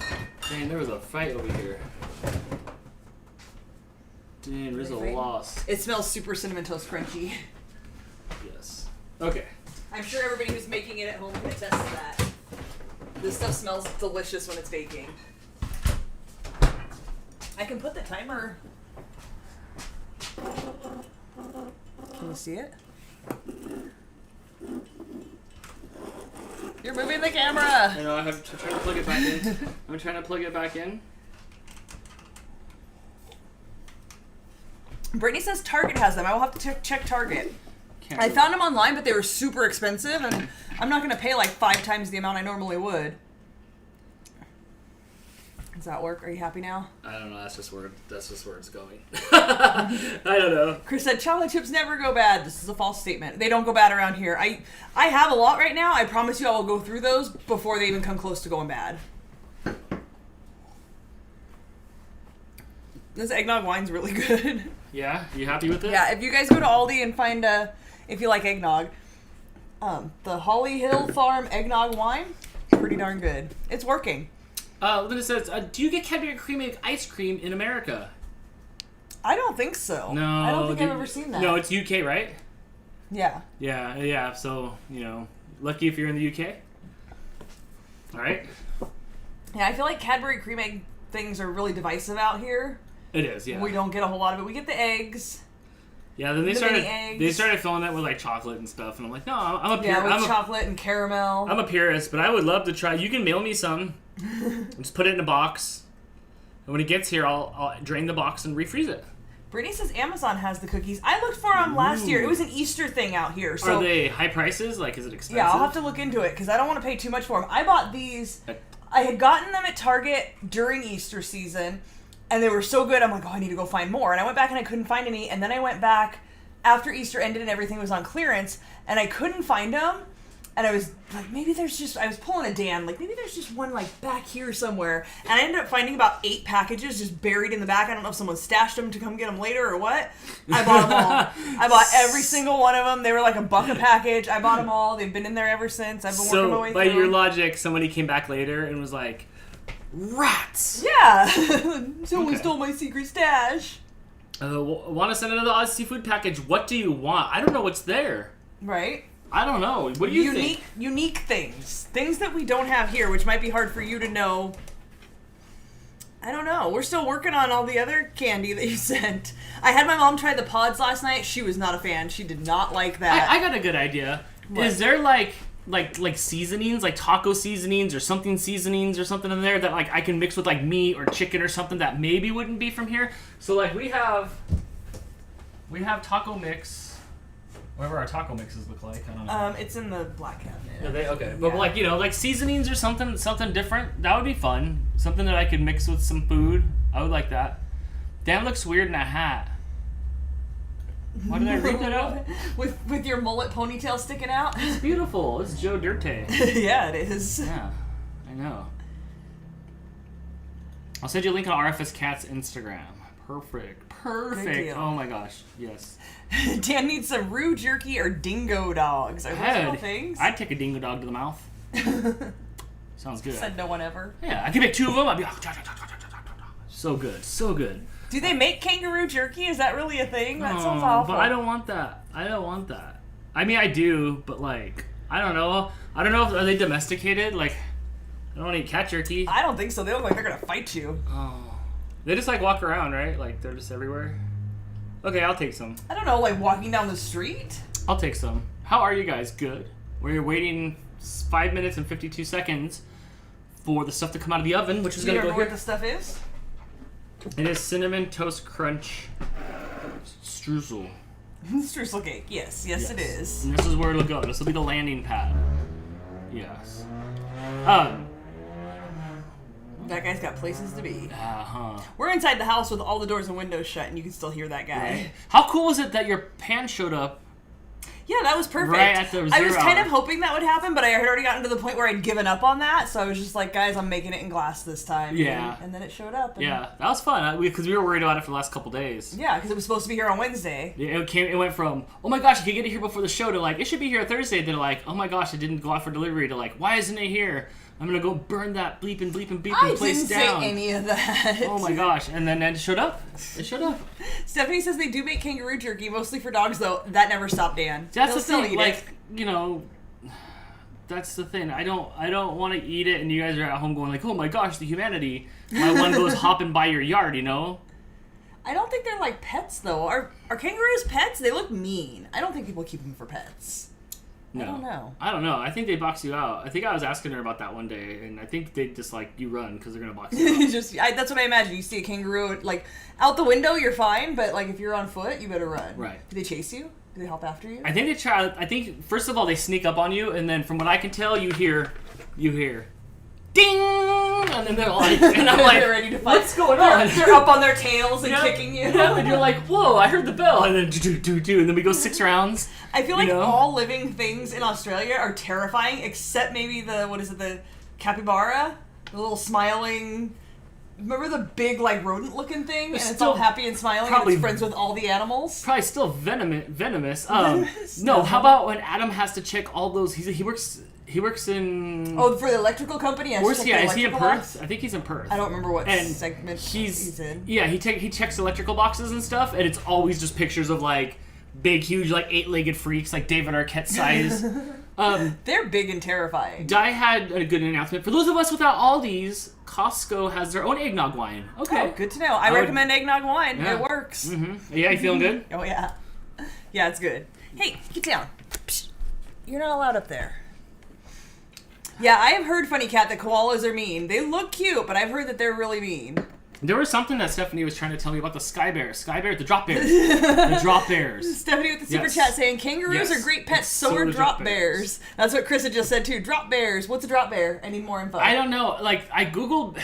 Dang, there was a fight over here. Dang, Rizzo lost. It smells super Cinnamon Toast Crunchy. Yes. Okay. I'm sure everybody who's making it at home can attest to that. This stuff smells delicious when it's baking. I can put the timer. Can you see it? You're moving the camera! I know, I have to try to plug it back in. I'm trying to plug it back in. Brittany says Target has them. I will have to check Target. Can't I found them online, but they were super expensive, and I'm not going to pay like 5 times the amount I normally would. Does that work? Are you happy now? I don't know. That's just where it's going. I don't know. Chris said chocolate chips never go bad. This is a false statement. They don't go bad around here. I have a lot right now. I promise you I will go through those before they even come close to going bad. This eggnog wine's really good. Yeah? You happy with it? Yeah, if you guys go to Aldi and find if you like eggnog, the Holly Hill Farm eggnog wine, pretty darn good. It's working. Linda says, do you get Cadbury cream egg ice cream in America? I don't think so. No. I don't think I've ever seen that. No, it's UK, right? Yeah. Yeah. So, lucky if you're in the UK. All right. Yeah, I feel like Cadbury cream egg things are really divisive out here. It is, yeah. We don't get a whole lot of it. We get the eggs. Yeah, then they started filling that with like chocolate and stuff, and I'm like, no, I'm a purist. Yeah, with chocolate and caramel. I'm a purist, but I would love to try. You can mail me some. Just put it in a box, and when it gets here, I'll drain the box and refreeze it. Brittany says Amazon has the cookies. I looked for them last year. It was an Easter thing out here. So are they high prices? Like, is it expensive? Yeah, I'll have to look into it because I don't want to pay too much for them. I bought these. I had gotten them at Target during Easter season, and they were so good. I'm like, oh, I need to go find more. And I went back and I couldn't find any. And then I went back after Easter ended and everything was on clearance, and I couldn't find them. And I was like, I was pulling a Dan, like, maybe there's just one, like, back here somewhere. And I ended up finding about 8 packages just buried in the back. I don't know if someone stashed them to come get them later or what. I bought them all. I bought every single one of them. They were like $1 a package. I bought them all. They've been in there ever since. I've been working my way through. So, by your logic, somebody came back later and was like, rats! Yeah! Someone stole my secret stash. Want to send another Oz Seafood package? What do you want? I don't know what's there. Right? I don't know. What do you think? Unique things. Things that we don't have here, which might be hard for you to know. I don't know. We're still working on all the other candy that you sent. I had my mom try the pods last night. She was not a fan. She did not like that. I got a good idea. What? Is there like seasonings, like taco seasonings or something in there that like I can mix with like meat or chicken or something that maybe wouldn't be from here? So like we have taco mix. Whatever our taco mixes look like, I don't know. It's in the black cabinet. Are they? Okay. Yeah. But like, like seasonings or something different, that would be fun. Something that I could mix with some food. I would like that. Dan looks weird in a hat. Why did I read that out? With your mullet ponytail sticking out? It's beautiful. It's Joe Dirte. Yeah, it is. Yeah, I know. I'll send you a link on RFS Cat's Instagram. Perfect. Oh my gosh. Yes. Dan needs some Roo Jerky or Dingo Dogs. Are those real things? I'd take a dingo dog to the mouth. Sounds good. Said no one ever. Yeah, I could make 2 of them. I'd be so good. So good. Do they make kangaroo jerky? Is that really a thing? That sounds awful. But I don't want that. I mean, I do, but like, I don't know. Are they domesticated? Like, I don't want to eat cat jerky. I don't think so. They look like they're going to fight you. Oh. They just like walk around, right? Like they're just everywhere. Okay, I'll take some. I don't know, like walking down the street? I'll take some. How are you guys? Good. We're waiting 5 minutes and 52 seconds for the stuff to come out of the oven, which is going to go here. What the stuff is? It is Cinnamon Toast Crunch Streusel. Streusel cake. Yes, it is. And this is where it'll go. This will be the landing pad. Yes. That guy's got places to be. Uh-huh. We're inside the house with all the doors and windows shut, and you can still hear that guy. Right. How cool was it that your pan showed up? Yeah, that was perfect. Right at the 0 I was kind of hoping that would happen, but I had already gotten to the point where I'd given up on that, so I was just like, guys, I'm making it in glass this time. Yeah. And then it showed up. And yeah, that was fun, because we were worried about it for the last couple days. Yeah, because it was supposed to be here on Wednesday. Yeah, it went from, oh my gosh, you could get it here before the show, to like, it should be here Thursday, to like, oh my gosh, it didn't go out for delivery, to like, why isn't it here? I'm gonna go burn that bleeping I place didn't down. say any of that. Oh my gosh! And then it showed up. It showed up. Stephanie says they do make kangaroo jerky, mostly for dogs, though. That never stopped Dan. That's They'll the still thing. eat Like, it. you know, that's the thing. I don't want to eat it, and you guys are at home going like, oh my gosh, the humanity. My one goes hopping by your yard, you know. I don't think they're like pets, though. Are kangaroos pets? They look mean. I don't think people keep them for pets. No. I don't know. I think they box you out. I think I was asking her about that one day, and I think they just like you run because they're gonna box you out. That's what I imagine. You see a kangaroo like out the window, you're fine, but like if you're on foot, you better run. Right. Do they chase you? Do they hop after you? I think they try. I think first of all they sneak up on you, and then from what I can tell, you hear, ding, and then they're like, and I'm like, they're ready to fight. What's going on? They're up on their tails and kicking you. Yeah, and you're like, whoa, I heard the bell, and then do, and then we go 6 rounds. I feel like all living things in Australia are terrifying, except maybe the capybara, the little smiling. Remember the big like rodent-looking thing, and it's all happy and smiling, and it's friends with all the animals. Probably still venomous. Venomous? No, how about when Adam has to check all those? He works in. Oh, for the electrical company. Where's he? Is he in Perth? I think he's in Perth. I don't remember what and segment he's in. Yeah, he checks electrical boxes and stuff, and it's always just pictures of like big, huge, like 8-legged freaks, like David Arquette size. They're big and terrifying. Di had a good announcement for those of us without Aldi's. Costco has their own eggnog wine. Okay, oh, good to know. I recommend eggnog wine. Yeah. It works. Mm-hmm. Yeah, you feeling good? Oh yeah, yeah, it's good. Hey, get down. Psst. You're not allowed up there. Yeah, I have heard, Funny Cat, that koalas are mean. They look cute, but I've heard that they're really mean. There was something that Stephanie was trying to tell me about the the drop bears. The drop bears. Stephanie with the super chat saying, kangaroos are great pets, so are drop bears. That's what Chris had just said too. Drop bears. What's a drop bear? I need more info. I don't know. Like, I Googled...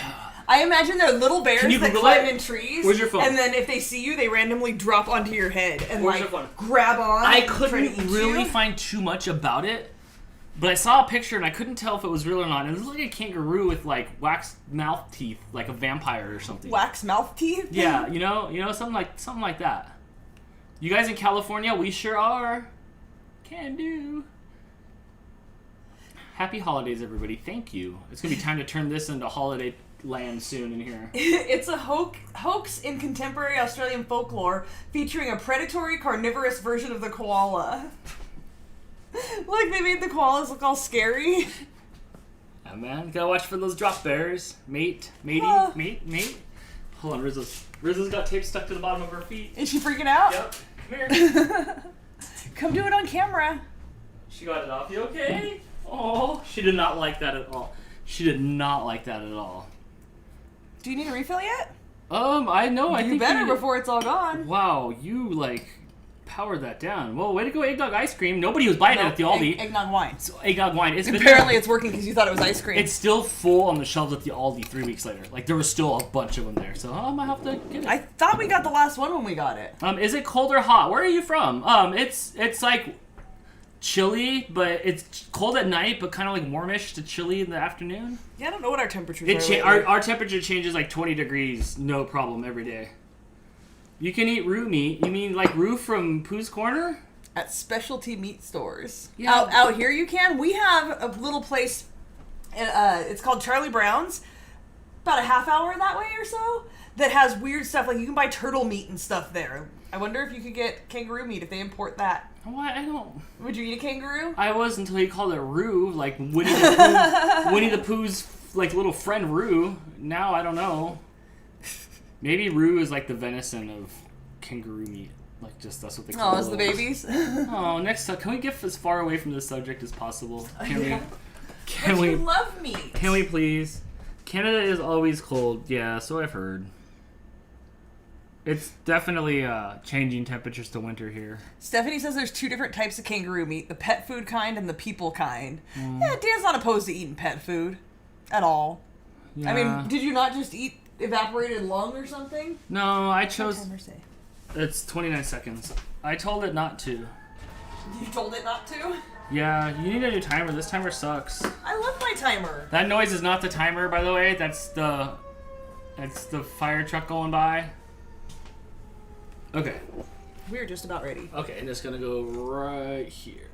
I imagine they're little bears that climb in trees. Where's your phone? And then if they see you, they randomly drop onto your head and Where's your phone? Grab on. I couldn't really find too much about it. But I saw a picture and I couldn't tell if it was real or not. And it looked like a kangaroo with like wax mouth teeth, like a vampire or something. Wax mouth teeth? Yeah, you know, something like that. You guys in California, we sure are. Can do. Happy holidays, everybody. Thank you. It's gonna be time to turn this into holiday land soon in here. It's a hoax in contemporary Australian folklore featuring a predatory carnivorous version of the koala. Like, they made the koalas look all scary. Yeah, man. Gotta watch for those drop bears. Mate. Hold on, Rizzo's got tape stuck to the bottom of her feet. Is she freaking out? Yep. Come here. Come do it on camera. She got it off. You okay? Oh, she did not like that at all. Do you need a refill yet? I know. I think you better before it's all gone. Wow, you powered that down. Well, way to go, eggnog ice cream. Nobody was buying it at the Aldi. Eggnog wine. So, eggnog wine. Apparently it's working because you thought it was ice cream. It's still full on the shelves at the Aldi 3 weeks later. Like, there was still a bunch of them there. So I might have to get it. I thought we got the last one when we got it. Is it cold or hot? Where are you from? It's like chilly, but it's cold at night, but kind of like warmish to chilly in the afternoon. Yeah, I don't know what our temperatures are. Our temperature changes like 20 degrees, no problem, every day. You can eat roux meat. You mean like roux from Pooh's Corner? At specialty meat stores. Yeah. Out here you can. We have a little place, it's called Charlie Brown's, about a half hour that way or so, that has weird stuff. Like, you can buy turtle meat and stuff there. I wonder if you could get kangaroo meat if they import that. Why? I don't... Would you eat a kangaroo? I was until he called it roux, like Winnie the Pooh, Winnie the Pooh's like little friend roux. Now I don't know. Maybe roux is like the venison of kangaroo meat. Like, just that's what they call it. Oh, it's the babies? Oh, next time, can we get as far away from this subject as possible? Can we? we? You love meat. Can we please? Canada is always cold. Yeah, so I've heard. It's definitely changing temperatures to winter here. Stephanie says there's 2 different types of kangaroo meat, the pet food kind and the people kind. Yeah, Dan's not opposed to eating pet food at all. Yeah. I mean, did you not just eat evaporated lung or something? No, I chose... What timer say? It's 29 seconds. I told it not to. You told it not to? Yeah, you need a new timer. This timer sucks. I love my timer. That noise is not the timer, by the way. That's the fire truck going by. Okay. We're just about ready. Okay, and it's gonna go right here.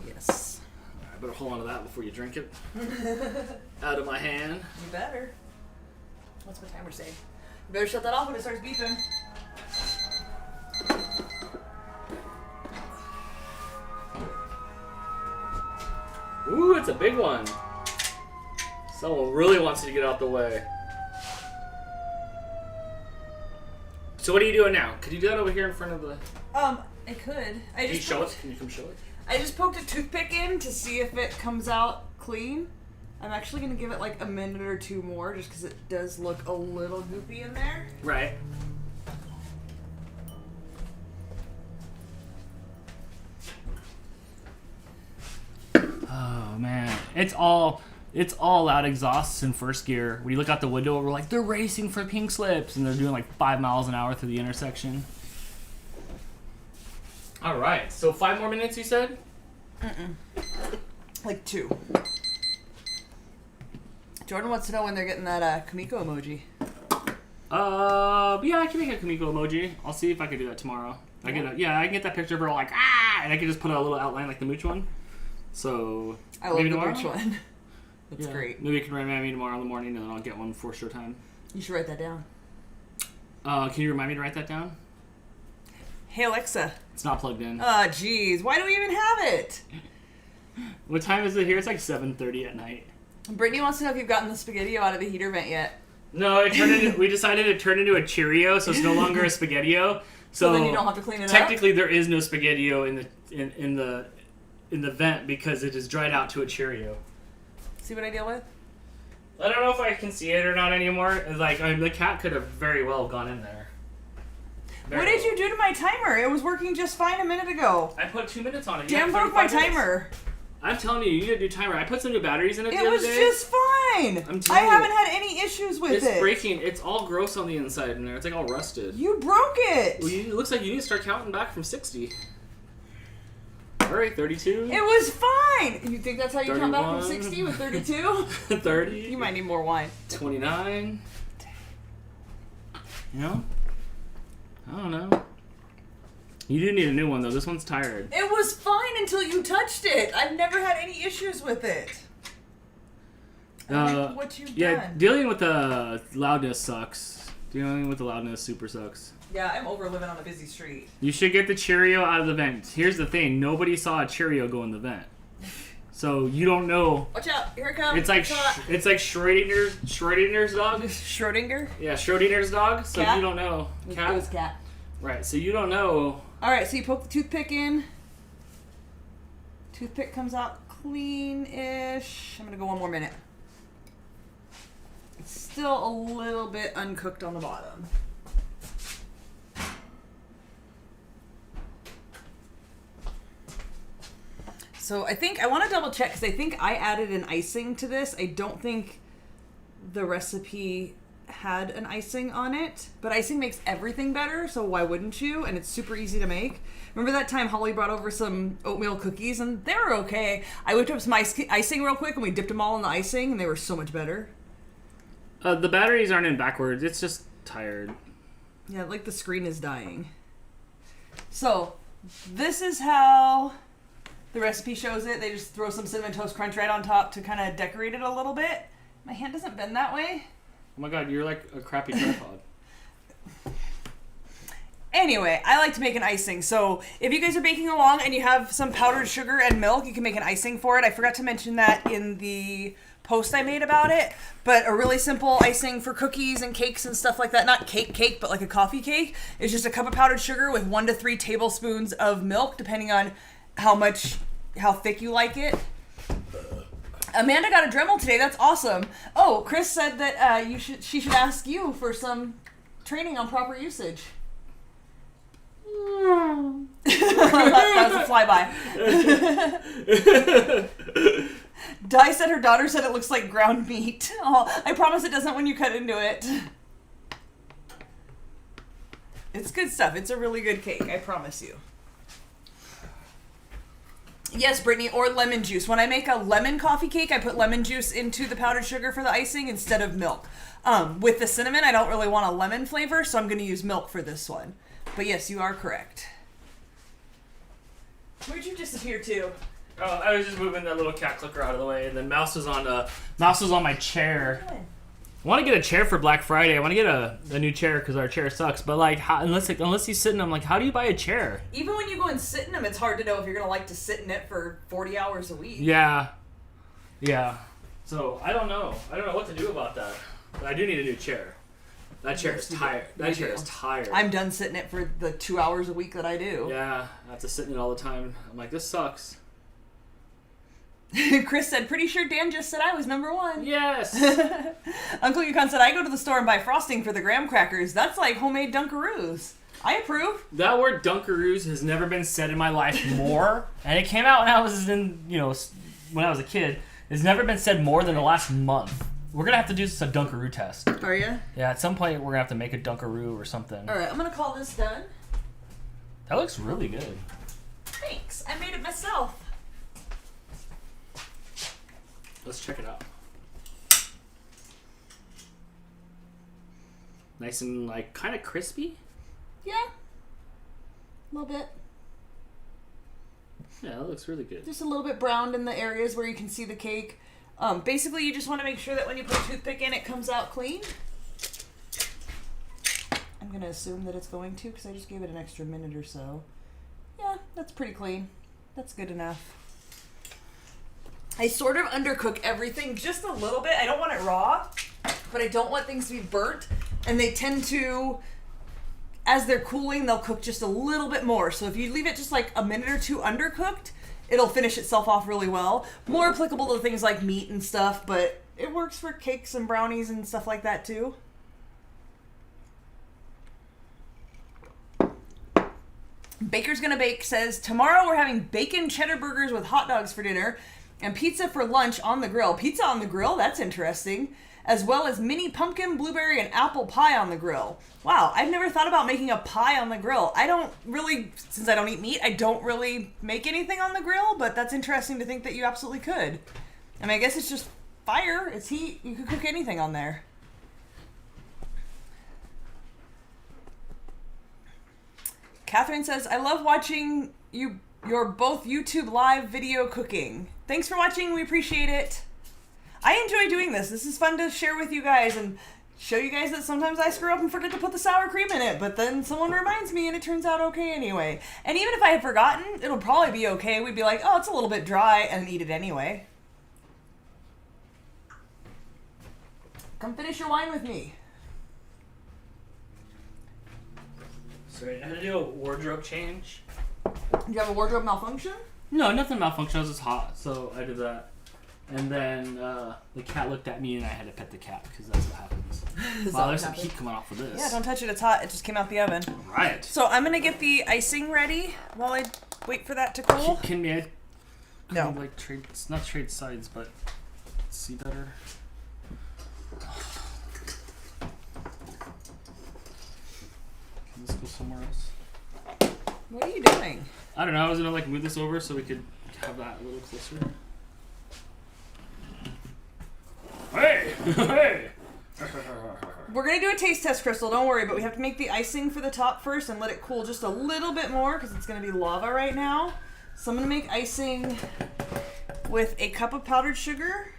Yes. Alright, better hold on to that before you drink it. Out of my hand. You better. What's my timer say? You better shut that off when it starts beeping. Ooh, it's a big one. Someone really wants you to get out the way. So what are you doing now? Could you do that over here in front of the... I could. Can you show it? Can you come show it? I just poked a toothpick in to see if it comes out clean. I'm actually going to give it like a minute or two more just because it does look a little goopy in there. Right. Oh man, it's all loud exhausts in first gear. When you look out the window, we're like, they're racing for pink slips, and they're doing like 5 miles an hour through the intersection. All right, so 5 more minutes, you said? Like 2. Jordan wants to know when they're getting that Kamiko emoji. Yeah, I can make a Kamiko emoji. I'll see if I can do that tomorrow. I can get that picture of her like, ah, and I can just put a little outline like the mooch one. So I love the mooch one. That's great. Maybe you can remind me tomorrow in the morning, and then I'll get one for showtime. You should write that down. Can you remind me to write that down? Hey Alexa. It's not plugged in. Oh, jeez. Why do we even have it? What time is it here? It's like 7:30 at night. Brittany wants to know if you've gotten the Spaghetti-O out of the heater vent yet. No, we decided to turn into a Cheerio, so it's no longer a Spaghetti-O. So then you don't have to clean it up? Technically, there is no Spaghetti-O in the vent because it is dried out to a Cheerio. See what I deal with? I don't know if I can see it or not anymore. It's like, the cat could have very well gone in there. What did you do to my timer? It was working just fine a minute ago. I put 2 minutes on it. Damn broke my timer. I'm telling you, you need a new timer. I put some new batteries in it the other day. It was just fine. I haven't had any issues with it. It's breaking. It's all gross on the inside in there. It's like all rusted. You broke it. Well, it looks like you need to start counting back from 60. All right, 32. It was fine. You think that's how you 31. count back from 60 with 32? 30. You might need more wine. 29. You know? I don't know. You do need a new one, though. This one's tired. It was fine until you touched it. I've never had any issues with it. What you've done. Dealing with the loudness sucks. Dealing with the loudness super sucks. Yeah, I'm over living on a busy street. You should get the Cheerio out of the vent. Here's the thing. Nobody saw a Cheerio go in the vent. So you don't know. Watch out. Here it comes. It's like Schrodinger's dog. Schrodinger? Yeah, Schrodinger's dog. So cat? You don't know. Cat? It was cat. Right, so you don't know. Alright, so you poke the toothpick in. Toothpick comes out clean-ish. I'm going to go 1 more minute. It's still a little bit uncooked on the bottom. So I want to double check because I think I added an icing to this. I don't think the recipe had an icing on it, but icing makes everything better, so why wouldn't you? And it's super easy to make. Remember that time Holly brought over some oatmeal cookies and they were okay. I whipped up some icing real quick and we dipped them all in the icing and they were so much better. The batteries aren't in backwards. It's just tired. Yeah, like the screen is dying. So this is how the recipe shows it. They just throw some Cinnamon Toast Crunch right on top to kind of decorate it a little bit. My hand doesn't bend that way. Oh my god, you're like a crappy tripod. Anyway, I like to make an icing. So if you guys are baking along and you have some powdered sugar and milk, you can make an icing for it. I forgot to mention that in the post I made about it. But a really simple icing for cookies and cakes and stuff like that. Not cake, but like a coffee cake. Is just a cup of powdered sugar with 1 to 3 tablespoons of milk, depending on how thick you like it. Amanda got a Dremel today. That's awesome. Oh, Chris said that she should ask you for some training on proper usage. That was a flyby. Di said her daughter said it looks like ground meat. Oh, I promise it doesn't when you cut into it. It's good stuff. It's a really good cake. I promise you. Yes, Brittany, or lemon juice. When I make a lemon coffee cake, I put lemon juice into the powdered sugar for the icing instead of milk. With the cinnamon, I don't really want a lemon flavor, so I'm going to use milk for this one. But yes, you are correct. Where'd you disappear to? Oh, I was just moving that little cat clicker out of the way, and then mouse was on my chair. I want to get a chair for Black Friday. I want to get a new chair because our chair sucks. But like, unless you sit in them, like, how do you buy a chair? Even when you go and sit in them, it's hard to know if you're gonna like to sit in it for 40 hours a week. Yeah. So I don't know. I don't know what to do about that. But I do need a new chair. That chair is tired. That chair is tired. I'm done sitting it for the 2 hours a week that I do. Yeah, I have to sit in it all the time. I'm like, this sucks. Chris said, pretty sure Dan just said I was number one. Yes. Uncle Yukon said, I go to the store and buy frosting for the graham crackers. That's like homemade Dunkaroos. I approve. That word Dunkaroos has never been said in my life more. And it came out when I was when I was a kid. It's never been said more than the last month. We're going to have to do a Dunkaroo test. Are you? Yeah, at some point we're going to have to make a Dunkaroo or something. All right, I'm going to call this done. That looks really good. Thanks. I made it myself. Let's check it out. Nice and like kind of crispy. Yeah. A little bit. Yeah, that looks really good. Just a little bit browned in the areas where you can see the cake. Basically, you just want to make sure that when you put a toothpick in, it comes out clean. I'm going to assume that it's going to because I just gave it an extra minute or so. Yeah, that's pretty clean. That's good enough. I sort of undercook everything just a little bit. I don't want it raw, but I don't want things to be burnt. And they tend to, as they're cooling, they'll cook just a little bit more. So if you leave it just like a minute or two undercooked, it'll finish itself off really well. More applicable to things like meat and stuff, but it works for cakes and brownies and stuff like that too. Baker's Gonna Bake says, tomorrow we're having bacon cheddar burgers with hot dogs for dinner and pizza for lunch on the grill. Pizza on the grill? That's interesting. As well as mini pumpkin, blueberry, and apple pie on the grill. Wow, I've never thought about making a pie on the grill. I don't really, since I don't eat meat, I don't really make anything on the grill, but that's interesting to think that you absolutely could. I mean, I guess it's just fire, it's heat, you could cook anything on there. Catherine says, I love watching your both YouTube live video cooking. Thanks for watching, we appreciate it. I enjoy doing this. This is fun to share with you guys and show you guys that sometimes I screw up and forget to put the sour cream in it, but then someone reminds me and it turns out okay anyway. And even if I had forgotten, it'll probably be okay. We'd be like, oh, it's a little bit dry, and eat it anyway. Come finish your wine with me. Sorry, I had to do a wardrobe change. Do you have a wardrobe malfunction? No, nothing malfunctioned. I was just hot, so I did that. And then the cat looked at me and I had to pet the cat because that's what happens. Wow, there's some heat coming off of this. Yeah, don't touch it. It's hot. It just came out the oven. Right. So I'm going to get the icing ready while I wait for that to cool. Can we No. like trade, it's not trade sides, but see better? Can this go somewhere else? What are you doing? I don't know. I was going to like move this over so we could have that a little closer. Hey! Hey! We're going to do a taste test, Crystal. Don't worry, but we have to make the icing for the top first and let it cool just a little bit more because it's going to be lava right now. So I'm going to make icing with a cup of powdered sugar.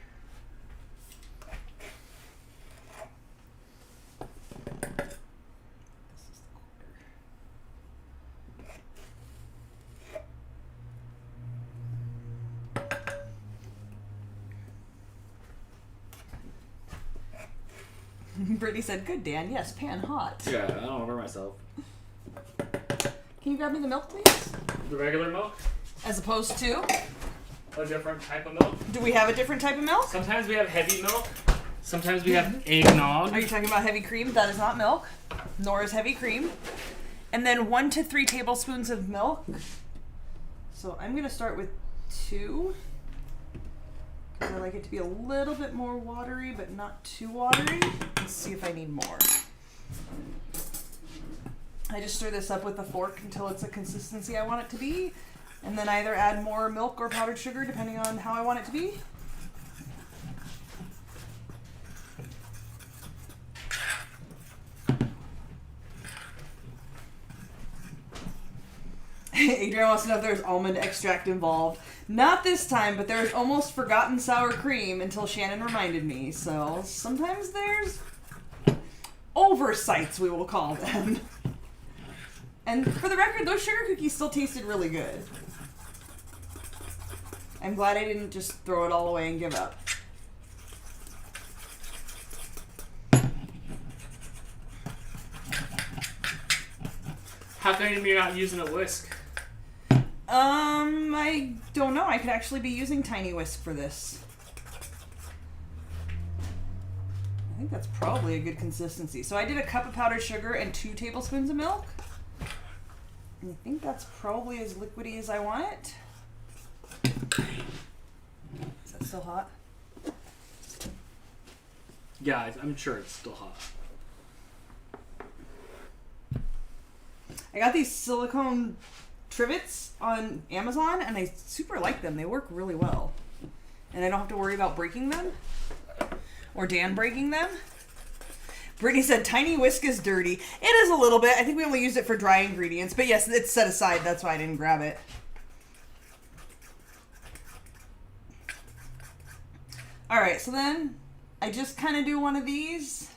Brittany said, good, Dan. Yes, pan hot. Yeah, I don't remember myself. Can you grab me the milk, please? The regular milk? As opposed to? A different type of milk? Do we have a different type of milk? Sometimes we have heavy milk. Sometimes we have eggnog. Are you talking about heavy cream? That is not milk, nor is heavy cream. And then 1 to 3 tablespoons of milk. So I'm going to start with 2. I like it to be a little bit more watery, but not too watery. Let's see if I need more. I just stir this up with a fork until it's a consistency I want it to be, and then either add more milk or powdered sugar depending on how I want it to be. Adrian wants to know if there's almond extract involved. Not this time, but there's almost forgotten sour cream until Shannon reminded me. So sometimes there's oversights, we will call them. And for the record, those sugar cookies still tasted really good. I'm glad I didn't just throw it all away and give up. How come you're not using a whisk? I don't know. I could actually be using Tiny Whisk for this. I think that's probably a good consistency. So I did a cup of powdered sugar and 2 tablespoons of milk. And I think that's probably as liquidy as I want it. Is that still hot? Yeah, I'm sure it's still hot. I got these silicone trivets on Amazon, and I super like them. They work really well. And I don't have to worry about breaking them. Or Dan breaking them. Brittany said, Tiny Whisk is dirty. It is a little bit. I think we only used it for dry ingredients. But yes, it's set aside. That's why I didn't grab it. Alright, so then I just kind of do one of these.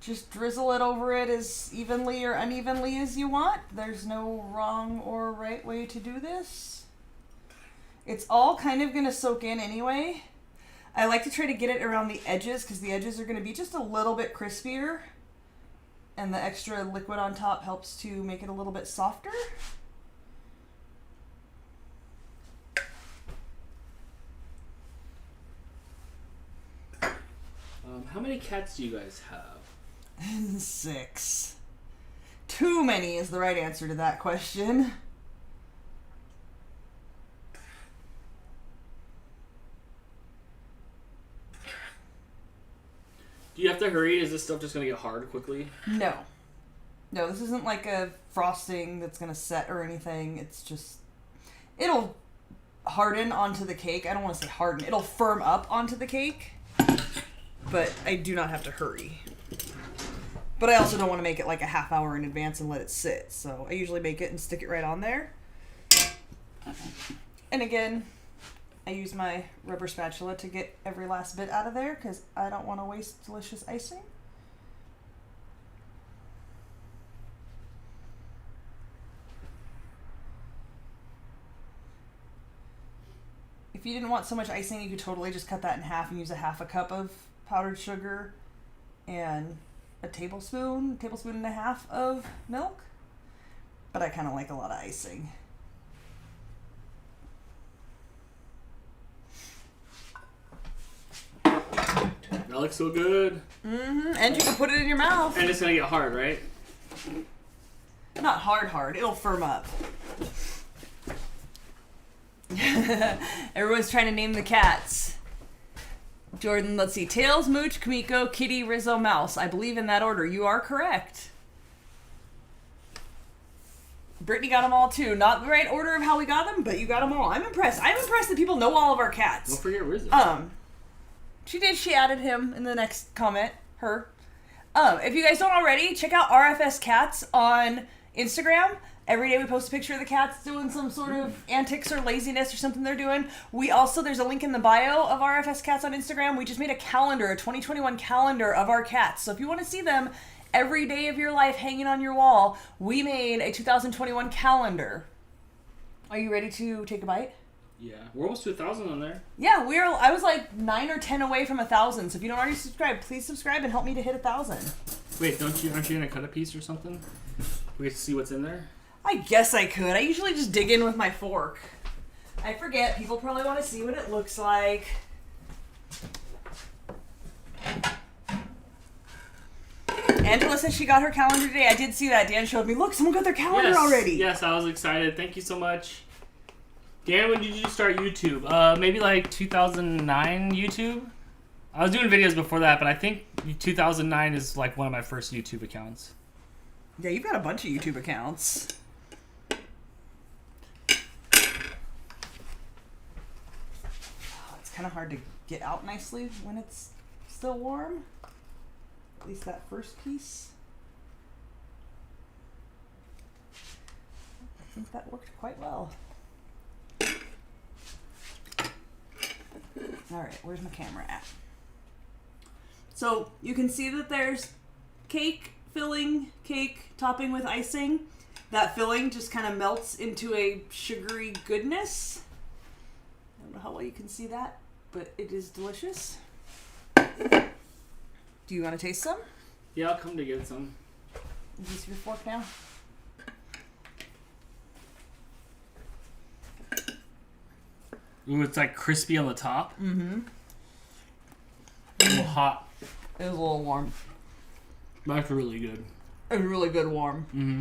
Just drizzle it over it as evenly or unevenly as you want. There's no wrong or right way to do this. It's all kind of going to soak in anyway. I like to try to get it around the edges because the edges are going to be just a little bit crispier. And the extra liquid on top helps to make it a little bit softer. How many cats do you guys have? 6. Too many is the right answer to that question. Do you have to hurry? Is this stuff just going to get hard quickly? No. No, this isn't like a frosting that's going to set or anything. It's just... It'll harden onto the cake. I don't want to say harden. It'll firm up onto the cake. But I do not have to hurry. But I also don't want to make it like a half hour in advance and let it sit. So I usually make it and stick it right on there. And again, I use my rubber spatula to get every last bit out of there because I don't want to waste delicious icing. If you didn't want so much icing, you could totally just cut that in half and use a half a cup of powdered sugar and a tablespoon and a half of milk. But I kind of like a lot of icing. That looks so good. Mm-hmm. And you can put it in your mouth. And it's going to get hard, right? Not hard. It'll firm up. Everyone's trying to name the cats. Jordan, let's see. Tails, Mooch, Kamiko, Kitty, Rizzo, Mouse. I believe in that order. You are correct. Brittany got them all too. Not the right order of how we got them, but you got them all. I'm impressed. I'm impressed that people know all of our cats. Don't forget Rizzo. She did. She added him in the next comment. Her. If you guys don't already, check out RFS Cats on Instagram. Every day we post a picture of the cats doing some sort of antics or laziness or something they're doing. We also, there's a link in the bio of RFS Cats on Instagram. We just made a calendar, a 2021 calendar of our cats. So if you want to see them every day of your life hanging on your wall, we made a 2021 calendar. Are you ready to take a bite? Yeah. We're almost to 1,000 on there. Yeah, I was like 9 or 10 away from 1,000. So if you don't already subscribe, please subscribe and help me to hit 1,000. Wait, aren't you going to cut a piece or something? We get to see what's in there? I guess I could. I usually just dig in with my fork. I forget. People probably want to see what it looks like. Angela says she got her calendar today. I did see that. Dan showed me. Look, someone got their calendar already. Yes, I was excited. Thank you so much. Dan, when did you start YouTube? Maybe like 2009 YouTube? I was doing videos before that, but I think 2009 is like one of my first YouTube accounts. Yeah, you've got a bunch of YouTube accounts. It's kind of hard to get out nicely when it's still warm. At least that first piece. I think that worked quite well. All right, where's my camera at? So you can see that there's cake, filling, cake, topping with icing. That filling just kind of melts into a sugary goodness. I don't know how well you can see that, but it is delicious. Do you want to taste some? Yeah, I'll come to get some. Is this your fork now? Ooh, it's like crispy on the top. Mm-hmm. A little hot. It was a little warm. That's really good. It was really good warm. Mm-hmm.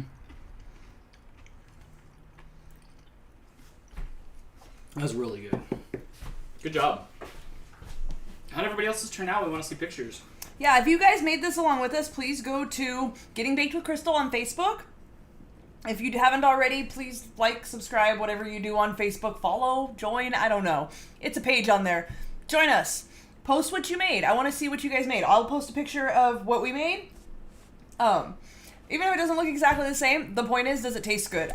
That's really good. Good job. How'd everybody else's turn out? We want to see pictures. Yeah, if you guys made this along with us, please go to Getting Baked with Crystal on Facebook. If you haven't already, please like, subscribe, whatever you do on Facebook. Follow, join, I don't know. It's a page on there. Join us. Post what you made. I want to see what you guys made. I'll post a picture of what we made. Even if it doesn't look exactly the same, the point is, does it taste good?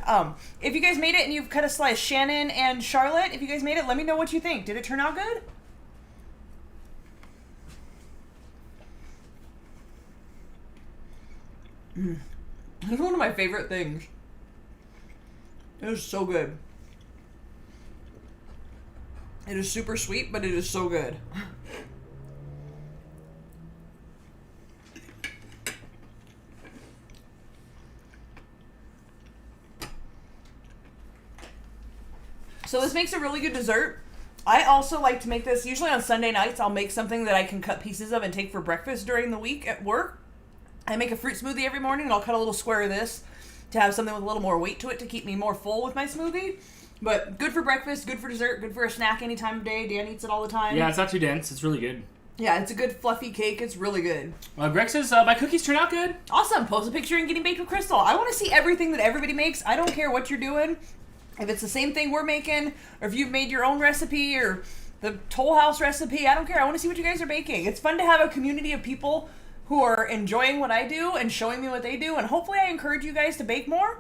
If you guys made it and you've cut a slice, Shannon and Charlotte, if you guys made it, let me know what you think. Did it turn out good? It's one of my favorite things. It is so good. It is super sweet, but it is so good. So this makes a really good dessert. I also like to make this, usually on Sunday nights, I'll make something that I can cut pieces of and take for breakfast during the week at work. I make a fruit smoothie every morning, and I'll cut a little square of this to have something with a little more weight to it to keep me more full with my smoothie. But good for breakfast, good for dessert, good for a snack any time of day. Dan eats it all the time. Yeah, it's not too dense. It's really good. Yeah, it's a good fluffy cake. It's really good. Greg says, my cookies turn out good. Awesome. Post a picture and Getting Baked with Crystal. I want to see everything that everybody makes. I don't care what you're doing. If it's the same thing we're making, or if you've made your own recipe, or the Toll House recipe, I don't care. I want to see what you guys are baking. It's fun to have a community of people who are enjoying what I do and showing me what they do, and hopefully I encourage you guys to bake more.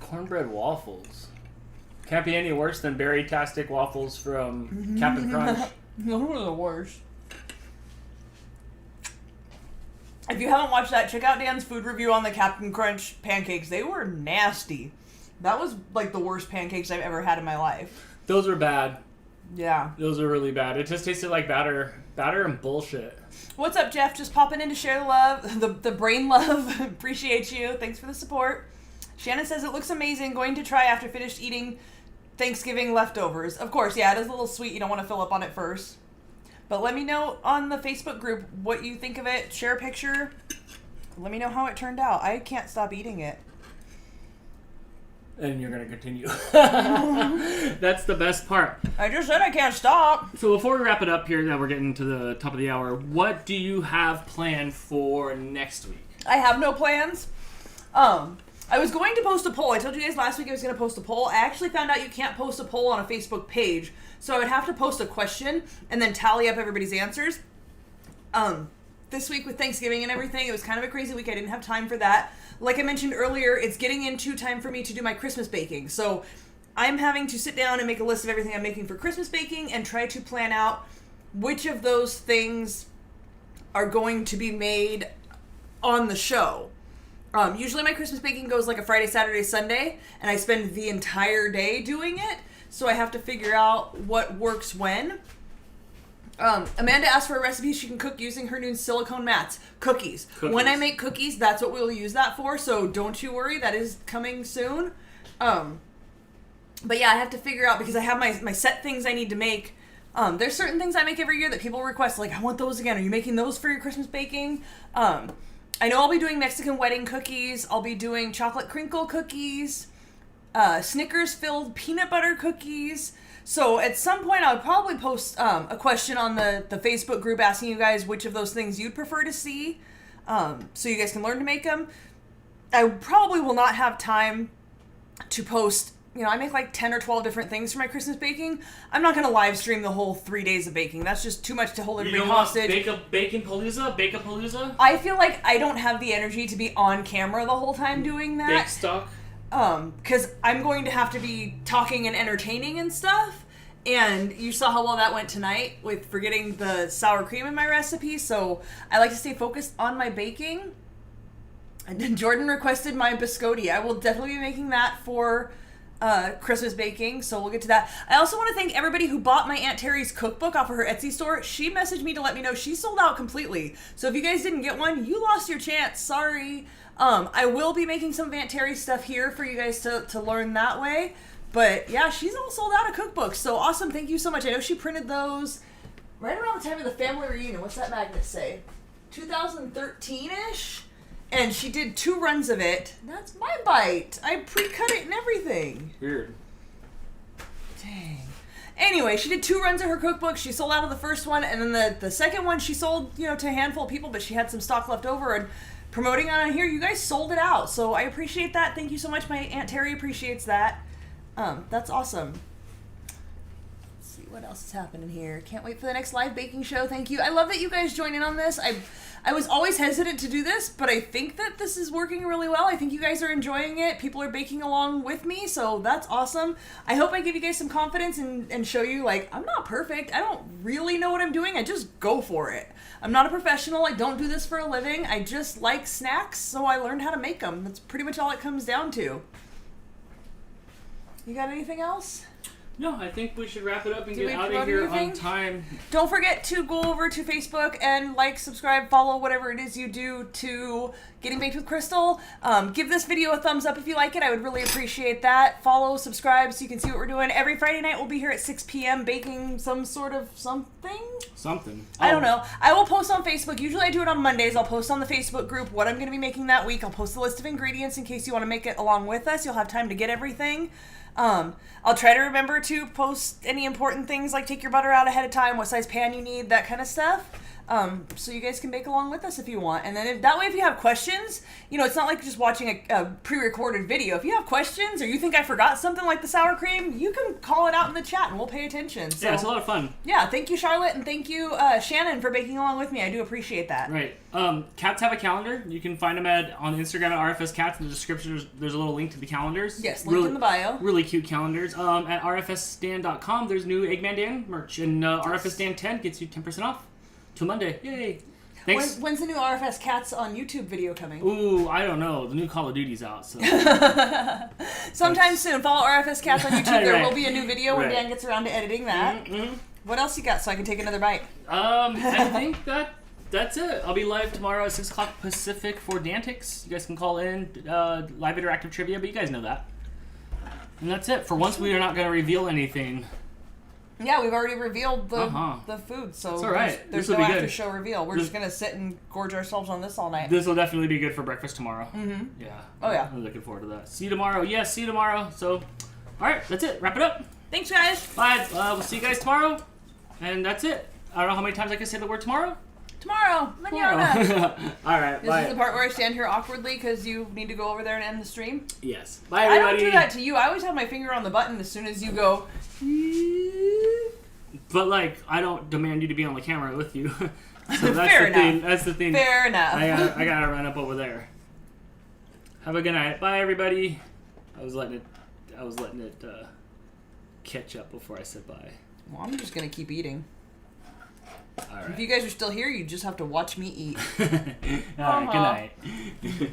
Cornbread waffles. Can't be any worse than berry-tastic waffles from Captain Crunch. Those are the worst. If you haven't watched that, check out Dan's food review on the Captain Crunch pancakes. They were nasty. That was like the worst pancakes I've ever had in my life. Those are bad. Yeah. Those are really bad. It just tasted like batter and bullshit. What's up, Jeff? Just popping in to share the love, the brain love. Appreciate you. Thanks for the support. Shannon says it looks amazing. Going to try after finished eating Thanksgiving leftovers. Of course, yeah, it is a little sweet. You don't want to fill up on it first. But let me know on the Facebook group what you think of it. Share a picture. Let me know how it turned out. I can't stop eating it. And you're going to continue. That's the best part. I just said I can't stop. So before we wrap it up here, that we're getting to the top of the hour, what do you have planned for next week? I have no plans. I was going to post a poll. I told you guys last week I was going to post a poll. I actually found out you can't post a poll on a Facebook page. So I would have to post a question and then tally up everybody's answers. This week with Thanksgiving and everything, it was kind of a crazy week. I didn't have time for that. Like I mentioned earlier, it's getting into time for me to do my Christmas baking. So I'm having to sit down and make a list of everything I'm making for Christmas baking and try to plan out which of those things are going to be made on the show. Usually my Christmas baking goes like a Friday, Saturday, Sunday, and I spend the entire day doing it. So I have to figure out what works when. Amanda asked for a recipe she can cook using her new silicone mats. Cookies. When I make cookies, that's what we'll use that for, so don't you worry, that is coming soon. But yeah, I have to figure out, because I have my set things I need to make. There's certain things I make every year that people request, like, I want those again. Are you making those for your Christmas baking? I know I'll be doing Mexican wedding cookies. I'll be doing chocolate crinkle cookies, Snickers-filled peanut butter cookies. So at some point, I would probably post a question on the Facebook group asking you guys which of those things you'd prefer to see, so you guys can learn to make them. I probably will not have time to post, I make like 10 or 12 different things for my Christmas baking. I'm not going to live stream the whole 3 days of baking. That's just too much to hold everybody hostage. You don't want Bake-a-Palooza? I feel like I don't have the energy to be on camera the whole time doing that. Bake stock? Because I'm going to have to be talking and entertaining and stuff. And you saw how well that went tonight with forgetting the sour cream in my recipe. So I like to stay focused on my baking. And then Jordan requested my biscotti. I will definitely be making that for Christmas baking, so we'll get to that. I also want to thank everybody who bought my Aunt Terry's cookbook off of her Etsy store. She messaged me to let me know she sold out completely. So if you guys didn't get one, you lost your chance. Sorry. I will be making some of Aunt Terry's stuff here for you guys to learn that way. But yeah, she's all sold out of cookbooks. So awesome. Thank you so much. I know she printed those right around the time of the family reunion. What's that magnet say? 2013-ish? And she did 2 runs of it. That's my bite. I pre-cut it and everything. Weird. Dang. Anyway, she did 2 runs of her cookbook. She sold out of the first one, and then the second one she sold, to a handful of people, but she had some stock left over, and promoting on here, you guys sold it out. So I appreciate that. Thank you so much. My Aunt Terry appreciates that. That's awesome. Let's see what else is happening here. Can't wait for the next live baking show. Thank you. I love that you guys join in on this. I was always hesitant to do this, but I think that this is working really well. I think you guys are enjoying it. People are baking along with me, so that's awesome. I hope I give you guys some confidence and show you, I'm not perfect. I don't really know what I'm doing. I just go for it. I'm not a professional. I don't do this for a living. I just like snacks, so I learned how to make them. That's pretty much all it comes down to. You got anything else? No, I think we should wrap it up and get out of here on time. Don't forget to go over to Facebook and subscribe, follow, whatever it is you do to Getting Baked with Crystal. Give this video a thumbs up if you like it. I would really appreciate that. Follow, subscribe so you can see what we're doing. Every Friday night we'll be here at 6 p.m. baking some sort of something. Something. I don't know. I will post on Facebook. Usually I do it on Mondays. I'll post on the Facebook group what I'm going to be making that week. I'll post a list of ingredients in case you want to make it along with us. You'll have time to get everything. I'll try to remember to post any important things like take your butter out ahead of time, what size pan you need, that kind of stuff. So you guys can bake along with us if you want. And then that way if you have questions, it's not like just watching a pre-recorded video. If you have questions or you think I forgot something like the sour cream, you can call it out in the chat and we'll pay attention. So, yeah, it's a lot of fun. Yeah, thank you, Charlotte, and thank you, Shannon, for baking along with me. I do appreciate that. Right. Cats have a calendar. You can find them on Instagram at RFSCats. In the description, there's a little link to the calendars. Yes, link in the bio. Really cute calendars. At RFSDan.com, there's new Eggman Dan merch, and RFSDan 10 gets you 10% off till Monday. Yay! Thanks. When's the new RFS Cats on YouTube video coming? Ooh, I don't know. The new Call of Duty's out, so. Sometime soon. Follow RFS Cats on YouTube. There Right. will be a new video when Right. Dan gets around to editing that. Mm-hmm. What else you got so I can take another bite? I think that's it. I'll be live tomorrow at 6 o'clock Pacific for DANtics. You guys can call in live interactive trivia, but you guys know that. And that's it. For once, we are not going to reveal anything. Yeah, we've already revealed the food, so it's all right. there's no after show reveal. We're just going to sit and gorge ourselves on this all night. This will definitely be good for breakfast tomorrow. Mm-hmm. Yeah. Oh, yeah. I'm looking forward to that. See you tomorrow. Yes, see you tomorrow. So, all right, that's it. Wrap it up. Thanks, guys. Bye. We'll see you guys tomorrow. And that's it. I don't know how many times I can say the word tomorrow. Tomorrow. Manana. All right, This is the part where I stand here awkwardly because you need to go over there and end the stream. Yes. Bye, everybody. I don't do that to you. I always have my finger on the button as soon as you go. But I don't demand you to be on the camera with you. So that's Fair the enough. thing. That's the thing. Fair enough. I gotta run up over there. Have a good night. Bye, everybody. I was letting it catch up before I said bye. Well, I'm just gonna keep eating. All right. If you guys are still here, you just have to watch me eat. All right. Good night.